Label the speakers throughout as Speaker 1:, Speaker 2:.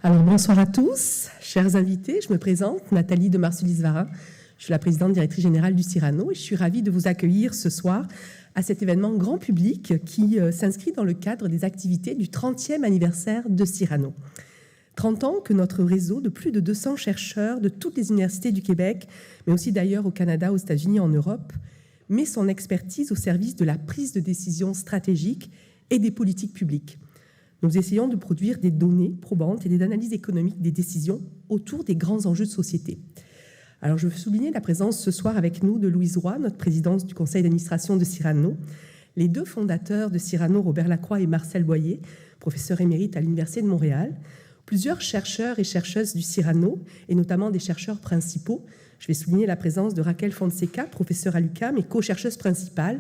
Speaker 1: Alors, bonsoir à tous, chers invités. Je me présente, Nathalie de Marsulis-Varin. Je suis la présidente directrice générale du Cyrano et je suis ravie de vous accueillir ce soir à cet événement grand public qui s'inscrit dans le cadre des activités du 30e anniversaire de Cyrano. 30 ans que notre réseau de plus de 200 chercheurs de toutes les universités du Québec, mais aussi d'ailleurs au Canada, aux États-Unis, en Europe, met son expertise au service de la prise de décision stratégique et des politiques publiques. Nous essayons de produire des données probantes et des analyses économiques des décisions autour des grands enjeux de société. Alors, je veux souligner la présence ce soir avec nous de Louise Roy, notre présidente du conseil d'administration de Cyrano, les deux fondateurs de Cyrano, Robert Lacroix et Marcel Boyer, professeur émérite à l'Université de Montréal, plusieurs chercheurs et chercheuses du Cyrano, et notamment des chercheurs principaux. Je vais souligner la présence de Raquel Fonseca, professeure à l'UQAM et co-chercheuse principale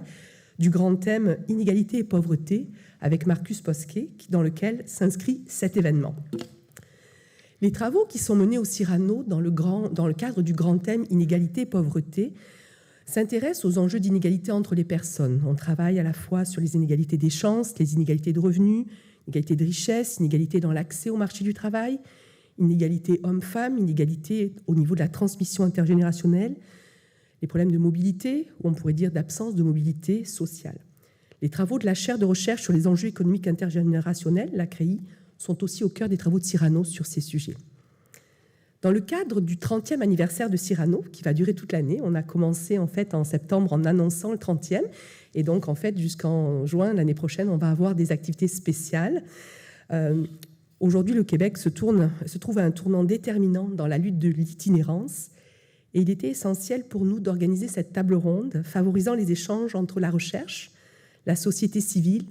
Speaker 1: du grand thème « Inégalité et pauvreté » avec Marcus Posquet, dans lequel s'inscrit cet événement. Les travaux qui sont menés au Cyrano dans le cadre du grand thème « Inégalité et pauvreté » s'intéressent aux enjeux d'inégalité entre les personnes. On travaille à la fois sur les inégalités des chances, les inégalités de revenus, inégalités de richesse, inégalités dans l'accès au marché du travail, inégalités hommes-femmes, inégalités au niveau de la transmission intergénérationnelle, les problèmes de mobilité, ou on pourrait dire d'absence de mobilité sociale. Les travaux de la chaire de recherche sur les enjeux économiques intergénérationnels, la CREI, sont aussi au cœur des travaux de Cyrano sur ces sujets. Dans le cadre du 30e anniversaire de Cyrano, qui va durer toute l'année, on a commencé en fait en septembre en annonçant le 30e, et donc en fait jusqu'en juin l'année prochaine, on va avoir des activités spéciales. Aujourd'hui, le Québec se trouve à un tournant déterminant dans la lutte de l'itinérance, et il était essentiel pour nous d'organiser cette table ronde, favorisant les échanges entre la recherche, la société civile,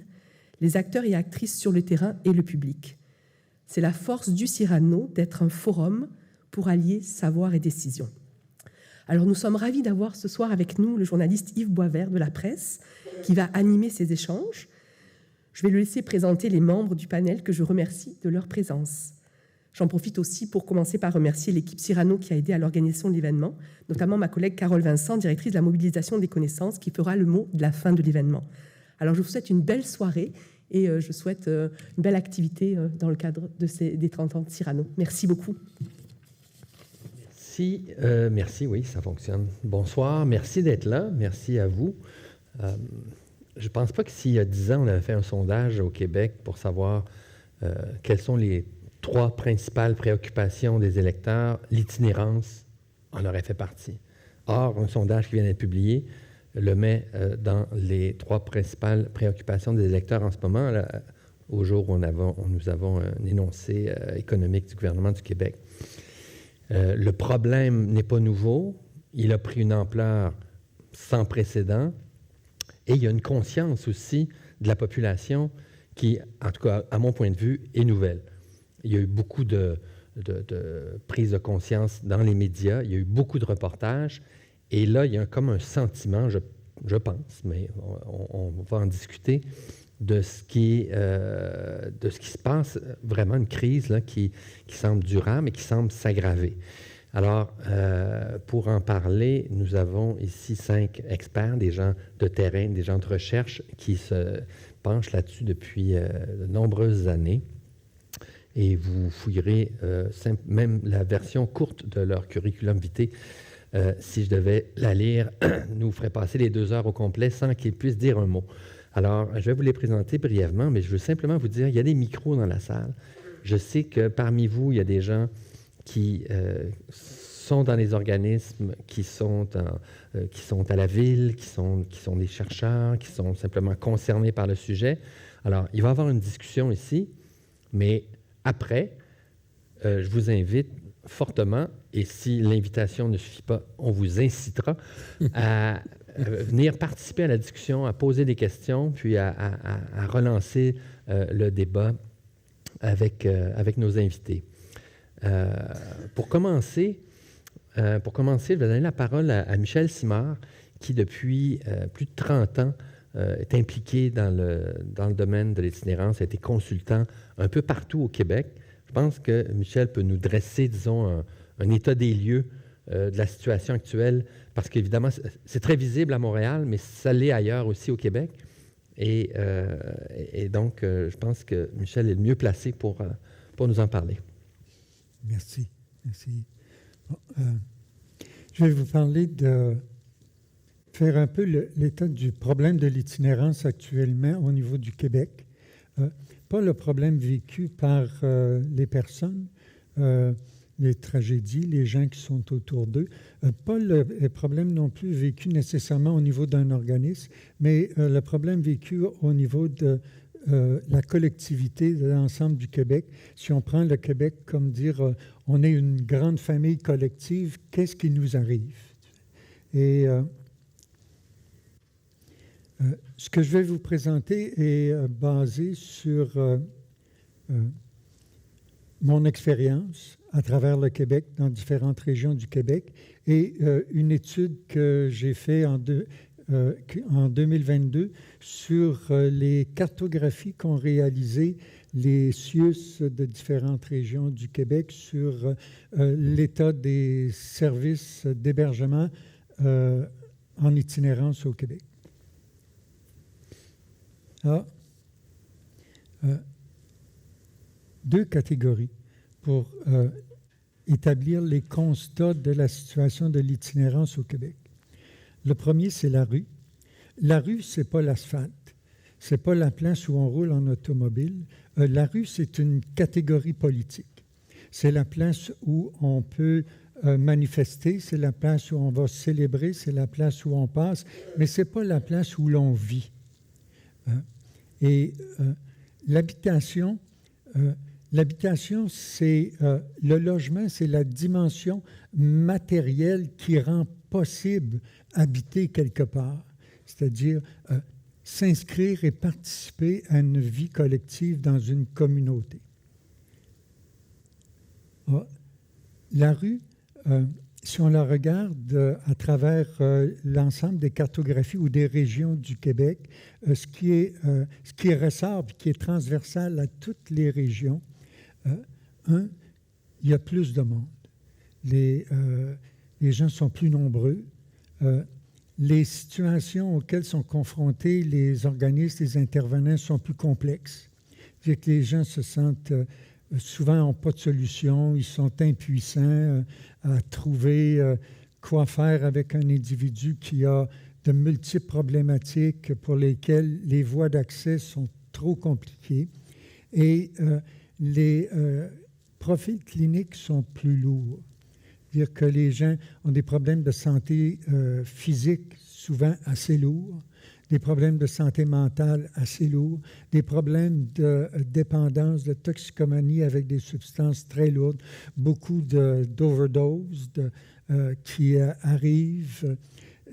Speaker 1: les acteurs et actrices sur le terrain et le public. C'est la force du Cyrano d'être un forum pour allier savoir et décision. Alors nous sommes ravis d'avoir ce soir avec nous le journaliste Yves Boisvert de la Presse qui va animer ces échanges. Je vais le laisser présenter les membres du panel que je remercie de leur présence. J'en profite aussi pour commencer par remercier l'équipe Cyrano qui a aidé à l'organisation de l'événement, notamment ma collègue Carole Vincent, directrice de la mobilisation des connaissances, qui fera le mot de la fin de l'événement. Alors je vous souhaite une belle soirée et je souhaite une belle activité dans le cadre des 30 ans de Cyrano. Merci beaucoup.
Speaker 2: Merci, oui, ça fonctionne. Bonsoir, merci d'être là, merci à vous. Je ne pense pas que s'il y a 10 ans, on avait fait un sondage au Québec pour savoir quelles sont les 3 principales préoccupations des électeurs, l'itinérance en aurait fait partie. Or, un sondage qui vient d'être publié le met dans les 3 principales préoccupations des électeurs en ce moment, là, au jour où nous avons un énoncé économique du gouvernement du Québec. Le problème n'est pas nouveau, il a pris une ampleur sans précédent et il y a une conscience aussi de la population qui, en tout cas à mon point de vue, est nouvelle. Il y a eu beaucoup de prise de conscience dans les médias, il y a eu beaucoup de reportages, et là, il y a comme un sentiment, je pense, mais on va en discuter, de ce qui se passe, vraiment une crise là, qui semble durable et qui semble s'aggraver. Alors, pour en parler, nous avons ici 5 experts, des gens de terrain, des gens de recherche qui se penchent là-dessus depuis de nombreuses années. Et vous fouillerez même la version courte de leur curriculum vitae. Si je devais la lire, nous ferait passer les 2 heures au complet sans qu'ils puissent dire un mot. Alors, je vais vous les présenter brièvement, mais je veux simplement vous dire, il y a des micros dans la salle. Je sais que parmi vous, il y a des gens qui sont dans les organismes, qui sont à la ville, qui sont des chercheurs, qui sont simplement concernés par le sujet. Alors, il va y avoir une discussion ici, mais après, je vous invite fortement, et si l'invitation ne suffit pas, on vous incitera à venir participer à la discussion, à poser des questions, puis à relancer le débat avec nos invités. Pour commencer, je vais donner la parole à Michel Simard, qui depuis plus de 30 ans est impliqué dans le domaine de l'itinérance, a été consultant un peu partout au Québec. Je pense que Michel peut nous dresser, disons, un état des lieux de la situation actuelle, parce qu'évidemment, c'est très visible à Montréal, mais ça l'est ailleurs aussi au Québec. Et donc, je pense que Michel est le mieux placé pour nous en parler.
Speaker 3: Merci. Bon, je vais vous parler de faire un peu l'état du problème de l'itinérance actuellement au niveau du Québec. Pas le problème vécu par les personnes, les tragédies, les gens qui sont autour d'eux, pas le problème non plus vécu nécessairement au niveau d'un organisme, mais le problème vécu au niveau de la collectivité de l'ensemble du Québec. Si on prend le Québec comme dire on est une grande famille collective, qu'est-ce qui nous arrive? Et ce que je vais vous présenter est basé sur mon expérience à travers le Québec, dans différentes régions du Québec, et une étude que j'ai faite en 2022 sur les cartographies qu'ont réalisées les CIUS de différentes régions du Québec sur l'état des services d'hébergement en itinérance au Québec. Deux catégories pour établir les constats de la situation de l'itinérance au Québec. Le premier, c'est la rue. La rue, ce n'est pas l'asphalte. Ce n'est pas la place où on roule en automobile. La rue, c'est une catégorie politique. C'est la place où on peut manifester, c'est la place où on va célébrer, c'est la place où on passe, mais ce n'est pas la place où l'on vit. Et l'habitation, c'est le logement, c'est la dimension matérielle qui rend possible habiter quelque part, c'est-à-dire s'inscrire et participer à une vie collective dans une communauté. La rue, si on la regarde à travers l'ensemble des cartographies ou des régions du Québec, ce qui ressort et qui est transversal à toutes les régions, il y a plus de monde. Les gens sont plus nombreux. Les situations auxquelles sont confrontés les organismes, les intervenants sont plus complexes. C'est-à-dire que les gens se sentent souvent n'ont pas de solution, ils sont impuissants à trouver quoi faire avec un individu qui a de multiples problématiques pour lesquelles les voies d'accès sont trop compliquées. Et les profils cliniques sont plus lourds. C'est-à-dire que les gens ont des problèmes de santé physique souvent assez lourds, des problèmes de santé mentale assez lourds, des problèmes de dépendance, de toxicomanie avec des substances très lourdes, beaucoup d'overdose qui arrivent.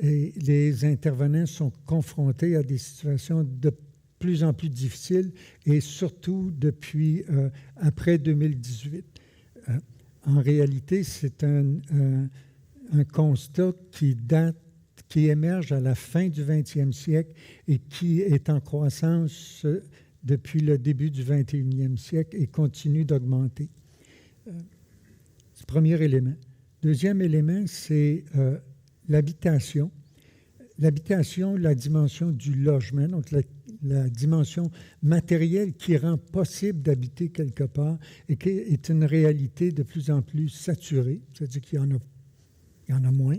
Speaker 3: Et les intervenants sont confrontés à des situations de plus en plus difficiles et surtout depuis après 2018. En réalité, c'est un constat qui émerge à la fin du 20e siècle et qui est en croissance depuis le début du 21e siècle et continue d'augmenter. C'est le premier élément. Deuxième élément, c'est l'habitation. L'habitation, la dimension du logement, donc la dimension matérielle qui rend possible d'habiter quelque part et qui est une réalité de plus en plus saturée, c'est-à-dire qu'il y en a moins.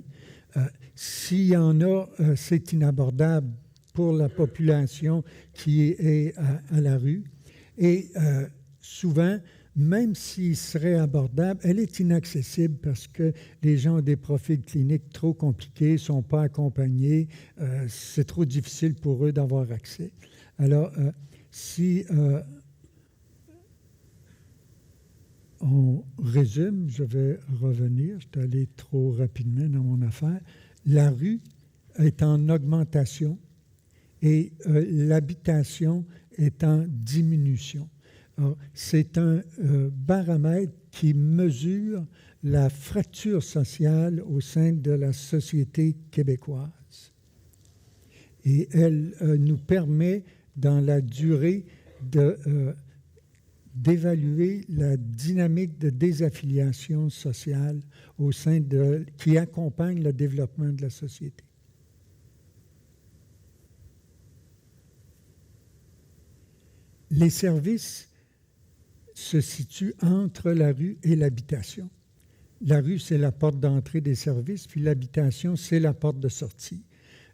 Speaker 3: S'il y en a, c'est inabordable pour la population qui est à la rue. Et souvent, même s'il serait abordable, elle est inaccessible parce que les gens ont des profils cliniques trop compliqués, ne sont pas accompagnés, c'est trop difficile pour eux d'avoir accès. Alors, si on résume, je vais revenir, je suis allé trop rapidement dans mon affaire. La rue est en augmentation et l'habitation est en diminution. Alors, c'est un baromètre qui mesure la fracture sociale au sein de la société québécoise. Et elle nous permet, dans la durée, d'évaluer la dynamique de désaffiliation sociale au sein qui accompagne le développement de la société. Les services se situe entre la rue et l'habitation. La rue, c'est la porte d'entrée des services, puis l'habitation, c'est la porte de sortie.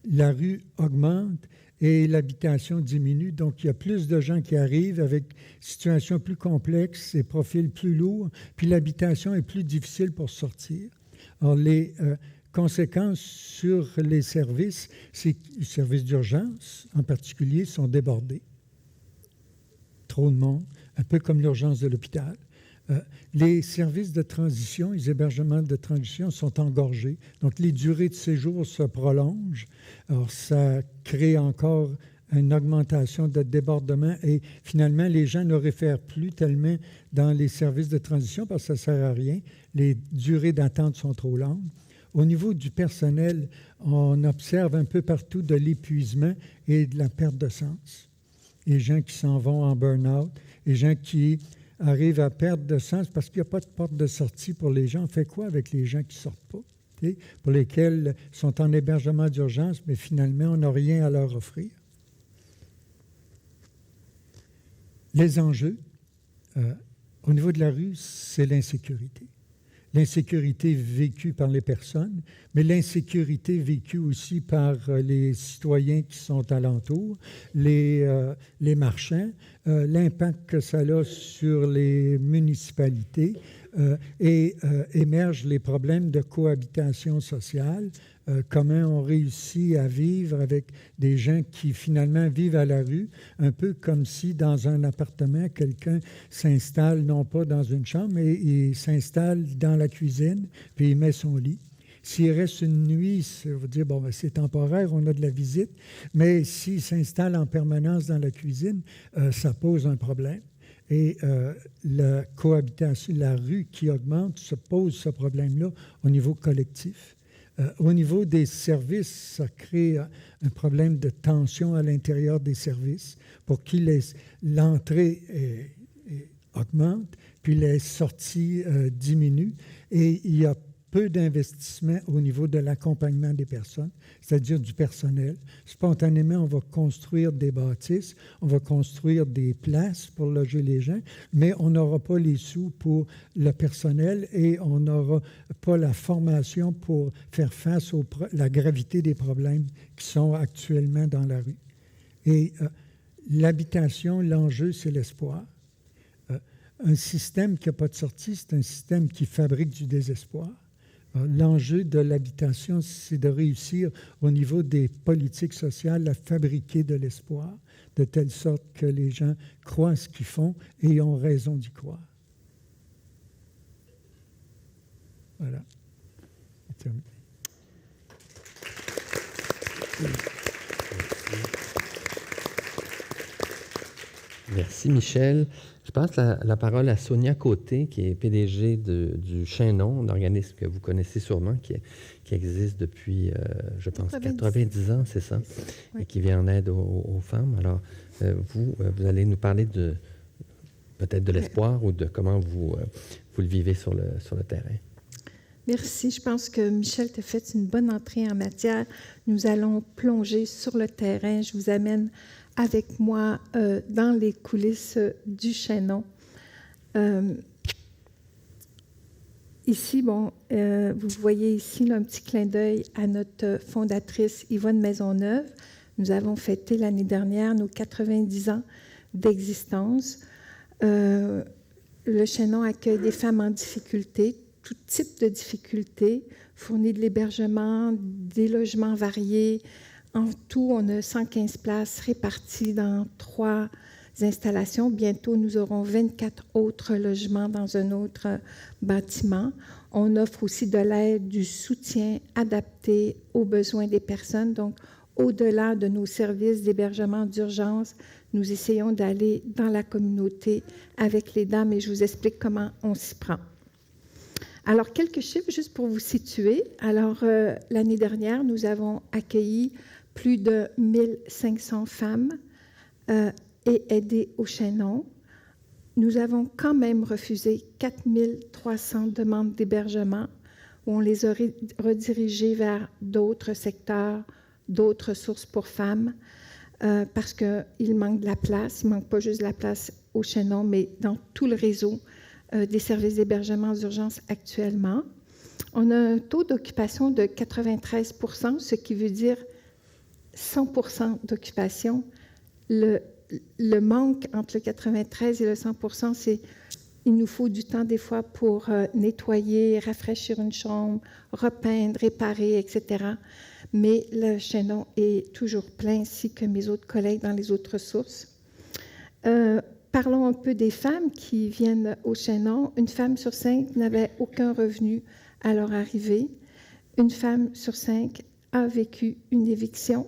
Speaker 3: La rue augmente et l'habitation diminue, donc il y a plus de gens qui arrivent avec situations plus complexes et profils plus lourds, puis l'habitation est plus difficile pour sortir. Alors, les conséquences sur les services, c'est que les services d'urgence, en particulier, sont débordés. Trop de monde, un peu comme l'urgence de l'hôpital. Les services de transition, les hébergements de transition sont engorgés. Donc, les durées de séjour se prolongent. Alors, ça crée encore une augmentation de débordement et finalement, les gens ne réfèrent plus tellement dans les services de transition parce que ça ne sert à rien. Les durées d'attente sont trop longues. Au niveau du personnel, on observe un peu partout de l'épuisement et de la perte de sens. Les gens qui s'en vont en burn-out, les gens qui arrivent à perdre de sens parce qu'il n'y a pas de porte de sortie pour les gens. On fait quoi avec les gens qui ne sortent pas, pour lesquels sont en hébergement d'urgence, mais finalement, on n'a rien à leur offrir? Les enjeux, au niveau de la rue, c'est l'insécurité. L'insécurité vécue par les personnes, mais l'insécurité vécue aussi par les citoyens qui sont alentours, les marchands, l'impact que ça a sur les municipalités et émergent les problèmes de cohabitation sociale. Comment on réussit à vivre avec des gens qui finalement vivent à la rue, un peu comme si dans un appartement, quelqu'un s'installe non pas dans une chambre, mais il s'installe dans la cuisine, puis il met son lit. S'il reste une nuit, ça veut dire, bon, ben, c'est temporaire, on a de la visite, mais s'il s'installe en permanence dans la cuisine, ça pose un problème. Et la cohabitation, la rue qui augmente, se pose ce problème-là au niveau collectif. Au niveau des services, ça crée un problème de tension à l'intérieur des services pour que l'entrée augmente, puis les sorties diminuent. Et il y a peu d'investissement au niveau de l'accompagnement des personnes, c'est-à-dire du personnel. Spontanément, on va construire des bâtisses, on va construire des places pour loger les gens, mais on n'aura pas les sous pour le personnel et on n'aura pas la formation pour faire face à la gravité des problèmes qui sont actuellement dans la rue. Et l'habitation, l'enjeu, c'est l'espoir. Un système qui n'a pas de sortie, c'est un système qui fabrique du désespoir. L'enjeu de l'habitation, c'est de réussir au niveau des politiques sociales à fabriquer de l'espoir, de telle sorte que les gens croient ce qu'ils font et ont raison d'y croire. Voilà. C'est terminé.
Speaker 2: Merci, Michel. Je passe la parole à Sonia Côté, qui est PDG du Chaînon, un organisme que vous connaissez sûrement, qui existe depuis, je pense, 90 ans, c'est ça, oui. Et qui vient en aide aux femmes. Alors, vous allez nous parler peut-être de l'espoir ou de comment vous le vivez sur le terrain.
Speaker 4: Merci. Je pense que Michel t'a fait une bonne entrée en matière. Nous allons plonger sur le terrain. Je vous amène avec moi dans les coulisses du Chaînon. Ici, bon, vous voyez ici là, un petit clin d'œil à notre fondatrice Yvonne Maisonneuve. Nous avons fêté l'année dernière nos 90 ans d'existence. Le Chaînon accueille des femmes en difficulté, tout type de difficultés, fournit de l'hébergement, des logements variés. En tout, on a 115 places réparties dans 3 installations. Bientôt, nous aurons 24 autres logements dans un autre bâtiment. On offre aussi de l'aide, du soutien adapté aux besoins des personnes. Donc, au-delà de nos services d'hébergement d'urgence, nous essayons d'aller dans la communauté avec les dames et je vous explique comment on s'y prend. Alors, quelques chiffres juste pour vous situer. Alors, l'année dernière, nous avons accueilli plus de 1500 femmes et aidé au Chaînon. Nous avons quand même refusé 4300 demandes d'hébergement où on les a redirigées vers d'autres secteurs, d'autres sources pour femmes. parce qu'il manque de la place. Il ne manque pas juste de la place au Chaînon, mais dans tout le réseau des services d'hébergement d'urgence actuellement. On a un taux d'occupation de 93 %, ce qui veut dire 100 % d'occupation. Le manque entre le 93 et le 100 %, c'est il nous faut du temps des fois pour nettoyer, rafraîchir une chambre, repeindre, réparer, etc. Mais le Chaînon est toujours plein, ainsi que mes autres collègues dans les autres ressources. Parlons un peu des femmes qui viennent au Chaînon. Une femme sur 5 n'avait aucun revenu à leur arrivée. Une femme sur 5 a vécu une éviction.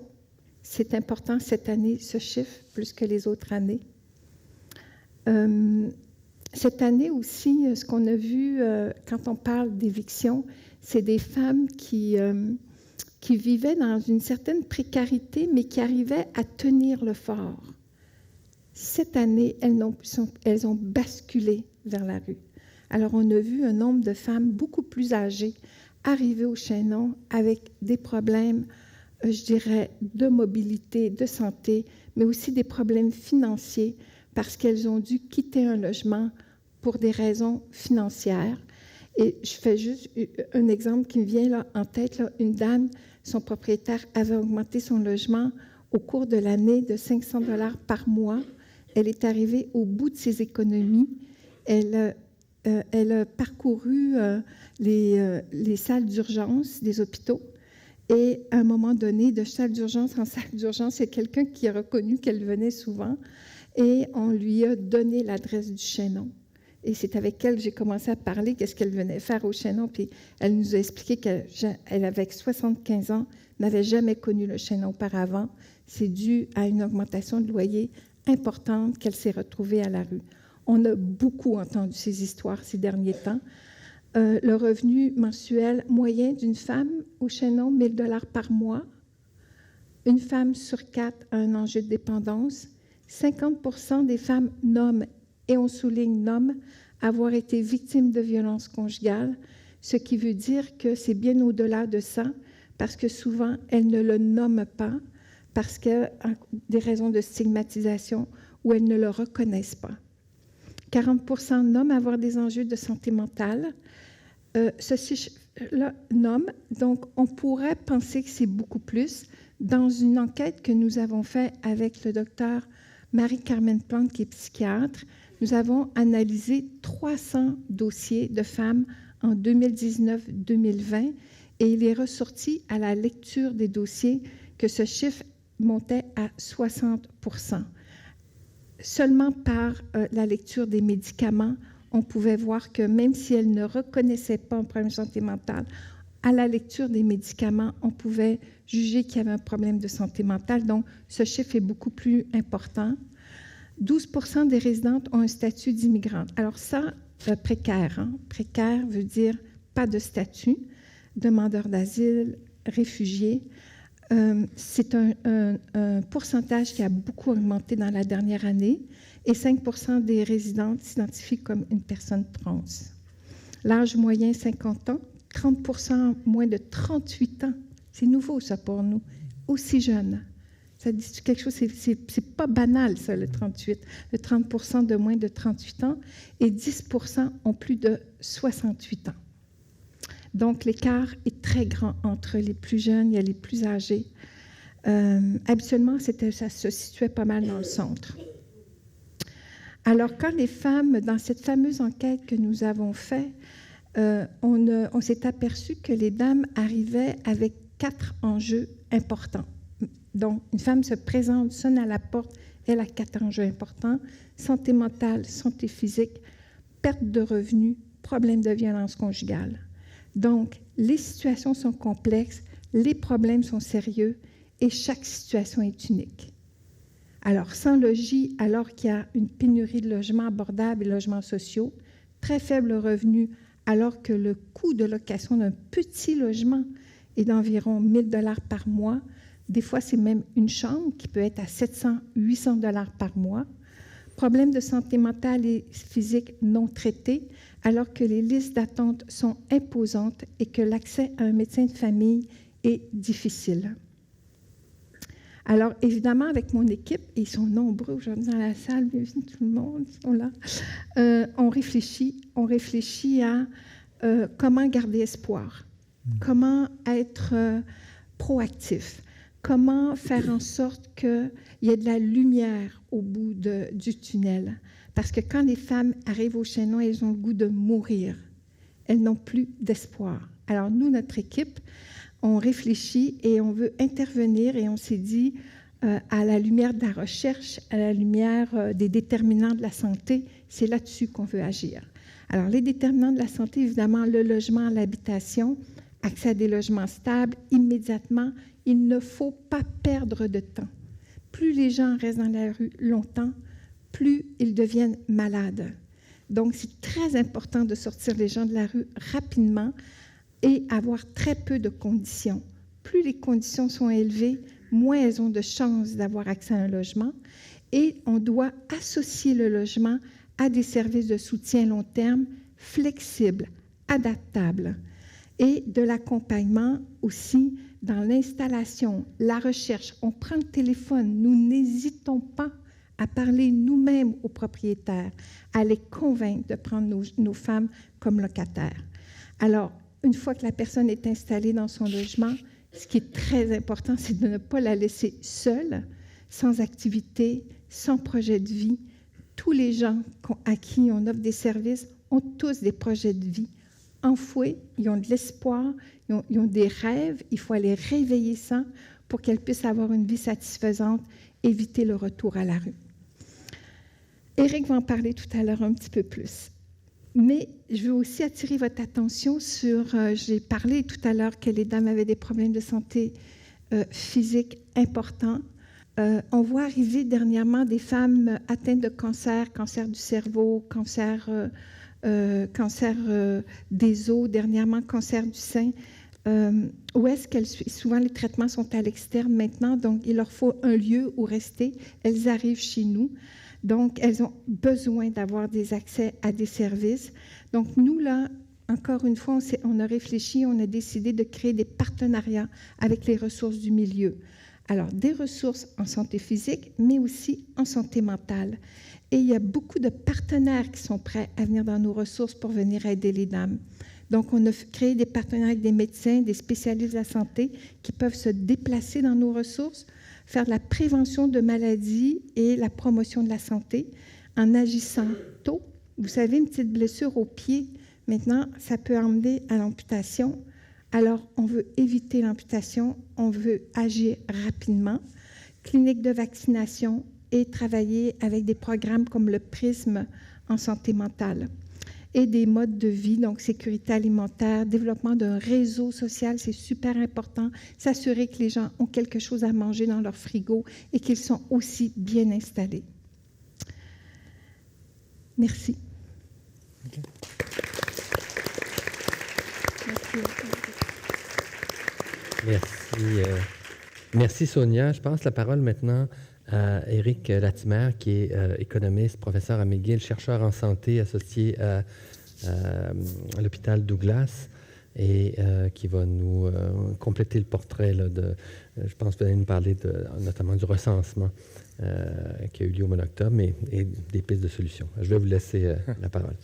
Speaker 4: C'est important cette année, ce chiffre, plus que les autres années. Cette année aussi, ce qu'on a vu quand on parle d'éviction, c'est des femmes qui vivaient dans une certaine précarité, mais qui arrivaient à tenir le fort. Cette année, elles ont basculé vers la rue. Alors, on a vu un nombre de femmes beaucoup plus âgées arriver au Chaînon avec des problèmes, je dirais, de mobilité, de santé, mais aussi des problèmes financiers parce qu'elles ont dû quitter un logement pour des raisons financières. Et je fais juste un exemple qui me vient là, en tête. Là, une dame, son propriétaire avait augmenté son logement au cours de l'année de 500 $ par mois. Elle est arrivée au bout de ses économies. Elle a parcouru les salles d'urgence des hôpitaux. Et à un moment donné, de salle d'urgence en salle d'urgence, il y a quelqu'un qui a reconnu qu'elle venait souvent et on lui a donné l'adresse du Chaînon. Et c'est avec elle que j'ai commencé à parler, qu'est-ce qu'elle venait faire au Chaînon. Puis elle nous a expliqué qu'elle avait 75 ans, n'avait jamais connu le Chaînon auparavant. C'est dû à une augmentation de loyer importante qu'elle s'est retrouvée à la rue. On a beaucoup entendu ces histoires ces derniers temps. Le revenu mensuel moyen d'une femme au Chaînon, 1 000 $ par mois. Une femme sur 4 a un enjeu de dépendance. 50 % des femmes nomment, et on souligne nomment, avoir été victimes de violences conjugales, ce qui veut dire que c'est bien au-delà de ça, parce que souvent, elles ne le nomment pas, parce que des raisons de stigmatisation, ou elles ne le reconnaissent pas. 40 % nomment avoir des enjeux de santé mentale. Ceci-là nomme, donc on pourrait penser que c'est beaucoup plus. Dans une enquête que nous avons faite avec le docteur Marie-Carmen Plante, qui est psychiatre, nous avons analysé 300 dossiers de femmes en 2019-2020 et il est ressorti à la lecture des dossiers que ce chiffre montait à 60 %. Seulement par la lecture des médicaments, on pouvait voir que même si elles ne reconnaissaient pas un problème de santé mentale, à la lecture des médicaments, on pouvait juger qu'il y avait un problème de santé mentale. Donc, ce chiffre est beaucoup plus important. 12 % des résidentes ont un statut d'immigrante. Alors ça, précaire. Hein? Précaire veut dire pas de statut, demandeur d'asile, réfugié. C'est un pourcentage qui a beaucoup augmenté dans la dernière année et 5 % des résidentes s'identifient comme une personne trans. L'âge moyen, 50 ans, 30 % moins de 38 ans. C'est nouveau, ça, pour nous. Aussi jeune. Ça dit quelque chose, c'est pas banal, ça, le 38. Le 30 % de moins de 38 ans et 10 % ont plus de 68 ans. Donc, l'écart est très grand entre les plus jeunes et les plus âgés. Habituellement, ça se situait pas mal dans le centre. Alors, quand les femmes, dans cette fameuse enquête que nous avons faite, on s'est aperçu que les dames arrivaient avec 4 enjeux importants. Donc, une femme se présente, sonne à la porte, elle a 4 enjeux importants: santé mentale, santé physique, perte de revenus, problème de violence conjugale. Donc, les situations sont complexes, les problèmes sont sérieux et chaque situation est unique. Alors, sans logis, alors qu'il y a une pénurie de logements abordables et logements sociaux, très faible revenu, alors que le coût de location d'un petit logement est d'environ 1 000 $ par mois. Des fois, c'est même une chambre qui peut être à 700, 800 $ par mois. Problèmes de santé mentale et physique non traités, alors que les listes d'attente sont imposantes et que l'accès à un médecin de famille est difficile. Alors, évidemment, avec mon équipe, et ils sont nombreux aujourd'hui dans la salle, bienvenue tout le monde, ils sont là, on réfléchit à comment garder espoir, comment être proactif, comment faire en sorte qu'il y ait de la lumière au bout du tunnel. Parce que quand les femmes arrivent au chaînon, elles ont le goût de mourir. Elles n'ont plus d'espoir. Alors, nous, notre équipe, on réfléchit et on veut intervenir et on s'est dit, à la lumière de la recherche, à la lumière des déterminants de la santé, c'est là-dessus qu'on veut agir. Alors, les déterminants de la santé, évidemment, le logement, l'habitation, accès à des logements stables, immédiatement, il ne faut pas perdre de temps. Plus les gens restent dans la rue longtemps, plus ils deviennent malades. Donc, c'est très important de sortir les gens de la rue rapidement et avoir très peu de conditions. Plus les conditions sont élevées, moins elles ont de chances d'avoir accès à un logement. Et on doit associer le logement à des services de soutien long terme flexibles, adaptables et de l'accompagnement aussi dans l'installation, la recherche. On prend le téléphone, nous n'hésitons pas à parler nous-mêmes aux propriétaires, à les convaincre de prendre nos femmes comme locataires. Alors, une fois que la personne est installée dans son logement, ce qui est très important, c'est de ne pas la laisser seule, sans activité, sans projet de vie. Tous les gens à qui on offre des services ont tous des projets de vie enfouis, ils ont de l'espoir, ils ont des rêves, il faut aller réveiller ça pour qu'elles puissent avoir une vie satisfaisante, éviter le retour à la rue. Éric va en parler tout à l'heure un petit peu plus. Mais je veux aussi attirer votre attention sur, j'ai parlé tout à l'heure que les dames avaient des problèmes de santé physique importants. On voit arriver dernièrement des femmes atteintes de cancer du cerveau, cancer des os, dernièrement cancer du sein. Où est-ce qu'elles souvent les traitements sont à l'externe maintenant, donc il leur faut un lieu où rester. Elles arrivent chez nous. Donc, elles ont besoin d'avoir des accès à des services. Donc, nous, là, encore une fois, on a réfléchi, on a décidé de créer des partenariats avec les ressources du milieu. Alors, des ressources en santé physique, mais aussi en santé mentale. Et il y a beaucoup de partenaires qui sont prêts à venir dans nos ressources pour venir aider les dames. Donc, on a créé des partenariats avec des médecins, des spécialistes de la santé qui peuvent se déplacer dans nos ressources, faire de la prévention de maladies et la promotion de la santé en agissant tôt. Vous savez, une petite blessure au pied, maintenant, ça peut emmener à l'amputation. Alors, on veut éviter l'amputation, on veut agir rapidement. Clinique de vaccination et travailler avec des programmes comme le PRISM en santé mentale. Et des modes de vie, donc sécurité alimentaire, développement d'un réseau social, c'est super important. S'assurer que les gens ont quelque chose à manger dans leur frigo et qu'ils sont aussi bien installés. Merci. Okay.
Speaker 2: Merci Sonia. Je passe la parole maintenant à Éric Latimer, qui est économiste, professeur à McGill, chercheur en santé associé à l'hôpital Douglas et qui va nous compléter le portrait là, je pense que vous allez nous parler notamment du recensement qui a eu lieu au mois d'octobre et des pistes de solutions. Je vais vous laisser la parole.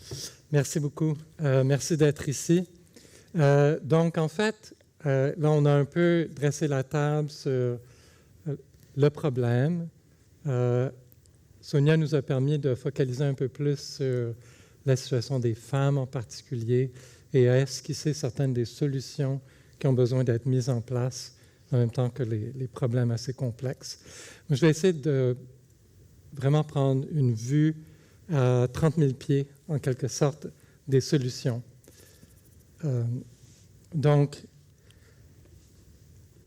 Speaker 5: Merci beaucoup. Merci d'être ici. Donc, en fait, là, on a un peu dressé la table sur le problème. Sonia nous a permis de focaliser un peu plus sur la situation des femmes en particulier et à esquisser certaines des solutions qui ont besoin d'être mises en place en même temps que les problèmes assez complexes. Je vais essayer de vraiment prendre une vue à 30 000 pieds, en quelque sorte, des solutions. Donc,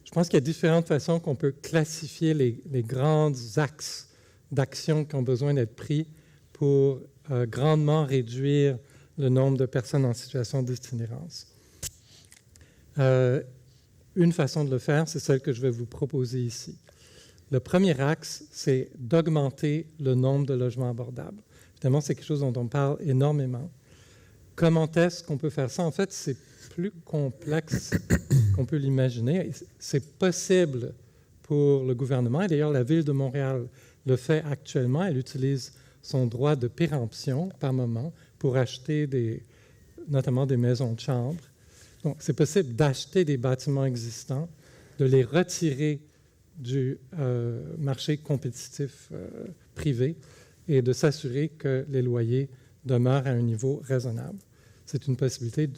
Speaker 5: je pense qu'il y a différentes façons qu'on peut classifier les grands axes d'action qui ont besoin d'être pris pour grandement réduire le nombre de personnes en situation d'itinérance. Une façon de le faire, c'est celle que je vais vous proposer ici. Le premier axe, c'est d'augmenter le nombre de logements abordables. Évidemment, c'est quelque chose dont on parle énormément. Comment est-ce qu'on peut faire ça? En fait, c'est plus complexe qu'on peut l'imaginer. C'est possible pour le gouvernement. Et d'ailleurs, la Ville de Montréal le fait actuellement. Elle utilise son droit de péremption par moment pour acheter notamment des maisons de chambre. Donc, c'est possible d'acheter des bâtiments existants, de les retirer du marché compétitif privé et de s'assurer que les loyers demeurent à un niveau raisonnable. C'est une possibilité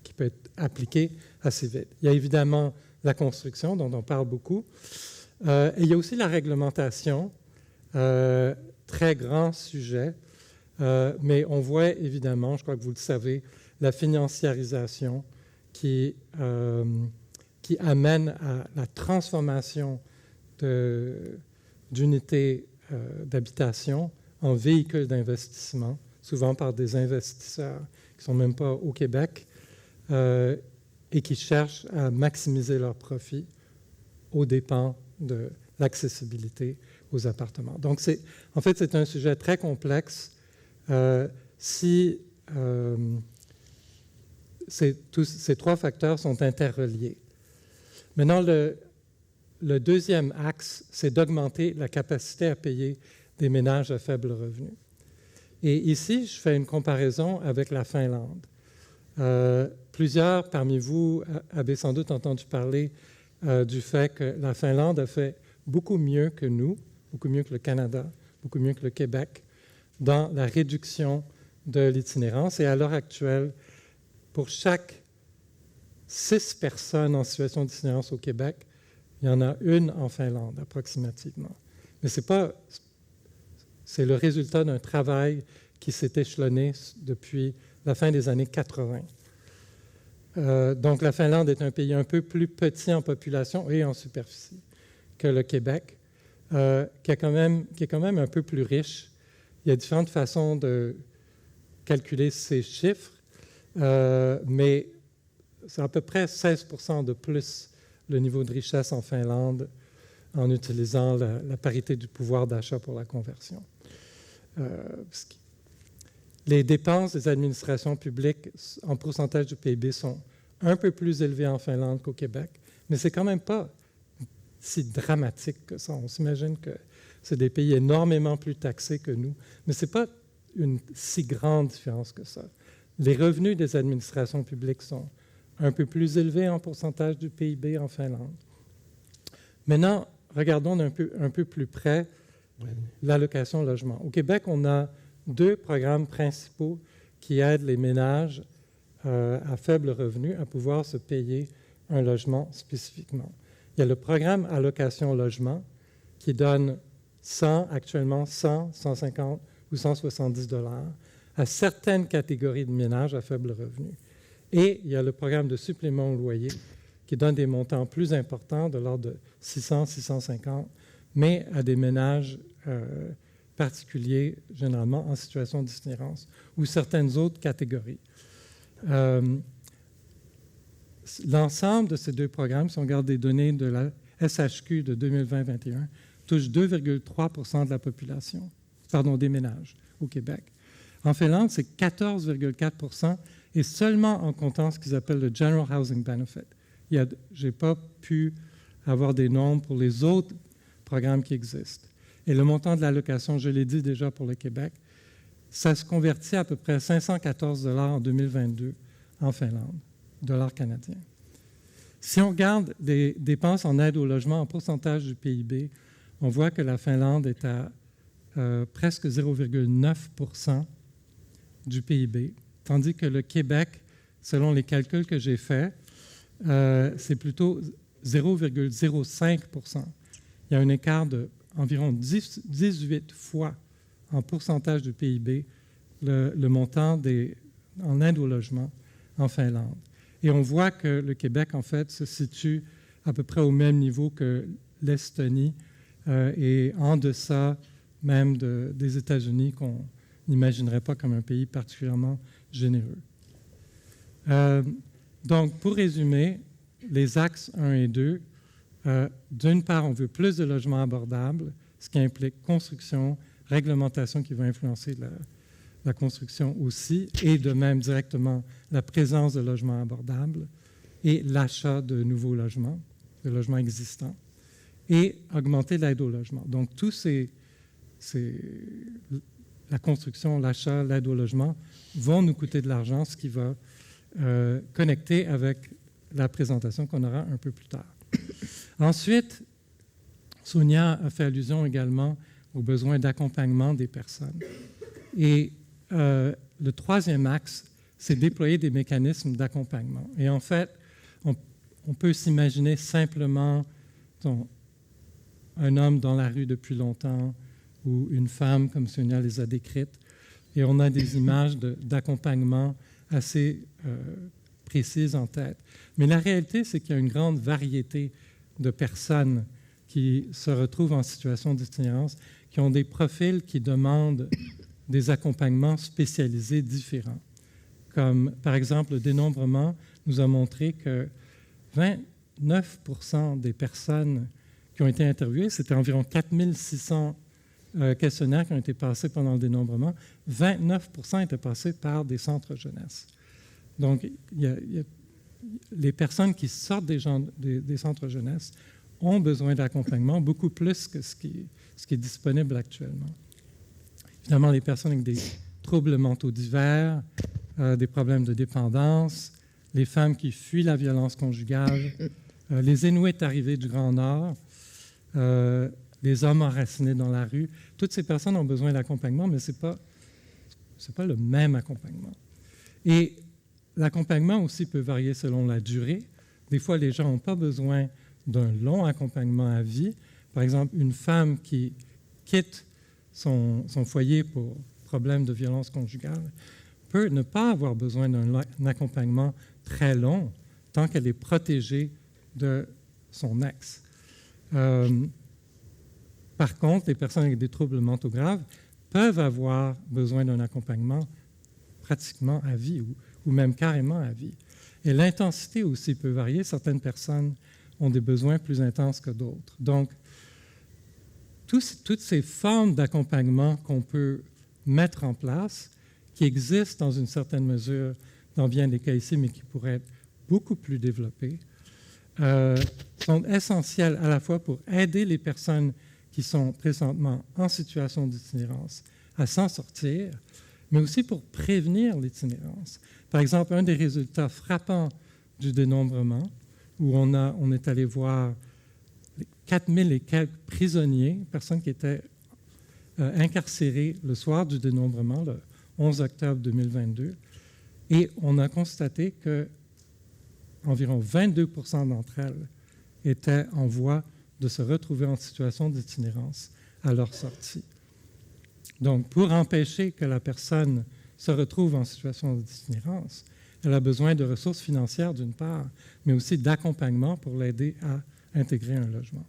Speaker 5: qui peut être appliquée assez vite. Il y a évidemment la construction, dont on parle beaucoup, et il y a aussi la réglementation, très grand sujet, mais on voit évidemment, je crois que vous le savez, la financiarisation qui amène à la transformation d'unités d'habitation en véhicules d'investissement, souvent par des investisseurs qui ne sont même pas au Québec et qui cherchent à maximiser leurs profits aux dépens de l'accessibilité aux appartements. Donc, en fait, c'est un sujet très complexe. Ces trois facteurs sont interreliés. Maintenant, le deuxième axe, c'est d'augmenter la capacité à payer des ménages à faible revenu. Et ici, je fais une comparaison avec la Finlande. Plusieurs parmi vous avaient sans doute entendu parler du fait que la Finlande a fait beaucoup mieux que nous, beaucoup mieux que le Canada, beaucoup mieux que le Québec, dans la réduction de l'itinérance. Et à l'heure actuelle, pour chaque 6 personnes en situation d'itinérance au Québec, il y en a une en Finlande, approximativement. Mais c'est le résultat d'un travail qui s'est échelonné depuis la fin des années 80. Donc, la Finlande est un pays un peu plus petit en population et en superficie que le Québec, qui est quand même un peu plus riche. Il y a différentes façons de calculer ces chiffres, mais c'est à peu près 16% de plus le niveau de richesse en Finlande en utilisant la parité du pouvoir d'achat pour la conversion. Les dépenses des administrations publiques en pourcentage du PIB sont un peu plus élevées en Finlande qu'au Québec, mais c'est quand même pas si dramatique que ça. On s'imagine que c'est des pays énormément plus taxés que nous, mais ce n'est pas une si grande différence que ça. Les revenus des administrations publiques sont un peu plus élevés en pourcentage du PIB en Finlande. Maintenant, regardons un peu plus près l'allocation logement. Au Québec, on a 2 programmes principaux qui aident les ménages à faible revenu à pouvoir se payer un logement spécifiquement. Il y a le programme Allocation Logement qui donne actuellement 100, 150 ou 170 $ à certaines catégories de ménages à faible revenu. Et il y a le programme de supplément au loyer qui donne des montants plus importants de l'ordre de 600, 650, mais à des ménages particuliers, généralement en situation d'itinérance, ou certaines autres catégories. L'ensemble de ces 2 programmes, si on regarde des données de la SHQ de 2020-21, touche 2,3 % de la population, des ménages au Québec. En Finlande, c'est 14,4 % et seulement en comptant ce qu'ils appellent le General Housing Benefit. Je n'ai pas pu avoir des nombres pour les autres programmes qui existent. Et le montant de l'allocation, je l'ai dit déjà pour le Québec, ça se convertit à peu près à 514 $ en 2022 en Finlande, dollars canadiens. Si on regarde les dépenses en aide au logement en pourcentage du PIB, on voit que la Finlande est à presque 0,9 % du PIB, tandis que le Québec, selon les calculs que j'ai faits, c'est plutôt 0,05 %. Il y a un écart d'environ 18 fois en pourcentage du PIB le montant en aide au logement en Finlande. Et on voit que le Québec, en fait, se situe à peu près au même niveau que l'Estonie et en deçà même des États-Unis qu'on n'imaginerait pas comme un pays particulièrement généreux. Donc, pour résumer, les axes 1 et 2, d'une part, on veut plus de logements abordables, ce qui implique construction, réglementation qui va influencer la construction aussi, et de même directement la présence de logements abordables et l'achat de nouveaux logements, de logements existants. et augmenter l'aide au logement. Donc, la construction, l'achat, l'aide au logement vont nous coûter de l'argent, ce qui va connecter avec la présentation qu'on aura un peu plus tard. Ensuite, Sonia a fait allusion également aux besoins d'accompagnement des personnes. Et le troisième axe, c'est déployer des mécanismes d'accompagnement. Et en fait, on peut s'imaginer simplement un homme dans la rue depuis longtemps ou une femme, comme Sonia les a décrites, et on a des images d'accompagnement assez précises en tête. Mais la réalité, c'est qu'il y a une grande variété de personnes qui se retrouvent en situation d'itinérance, qui ont des profils qui demandent des accompagnements spécialisés différents. Comme, par exemple, le dénombrement nous a montré que 29% des personnes qui ont été interviewées, c'était environ 4600 questionnaires qui ont été passés pendant le dénombrement, 29% étaient passés par des centres jeunesse. Donc, les personnes qui sortent des centres jeunesse ont besoin d'accompagnement beaucoup plus que ce qui est disponible actuellement. Évidemment, les personnes avec des troubles mentaux divers, des problèmes de dépendance, les femmes qui fuient la violence conjugale, les Inuits arrivés du Grand Nord, les hommes enracinés dans la rue, toutes ces personnes ont besoin d'accompagnement, mais ce n'est pas le même accompagnement. Et l'accompagnement aussi peut varier selon la durée. Des fois, les gens n'ont pas besoin d'un long accompagnement à vie. Par exemple, une femme qui quitte son foyer pour problème de violence conjugale peut ne pas avoir besoin d'un accompagnement très long tant qu'elle est protégée de son ex. Par contre, les personnes avec des troubles mentaux graves peuvent avoir besoin d'un accompagnement pratiquement à vie ou même carrément à vie. Et l'intensité aussi peut varier. Certaines personnes ont des besoins plus intenses que d'autres. Donc, toutes ces formes d'accompagnement qu'on peut mettre en place, qui existent dans une certaine mesure dans bien des cas ici, mais qui pourraient être beaucoup plus développées, sont essentielles à la fois pour aider les personnes qui sont présentement en situation d'itinérance à s'en sortir, mais aussi pour prévenir l'itinérance. Par exemple, un des résultats frappants du dénombrement, où on est allé voir 4000 et quelques prisonniers, personnes qui étaient incarcérées le soir du dénombrement, le 11 octobre 2022, et on a constaté que environ 22% d'entre elles étaient en voie de se retrouver en situation d'itinérance à leur sortie. Donc, pour empêcher que la personne se retrouve en situation d'itinérance, elle a besoin de ressources financières d'une part, mais aussi d'accompagnement pour l'aider à intégrer un logement.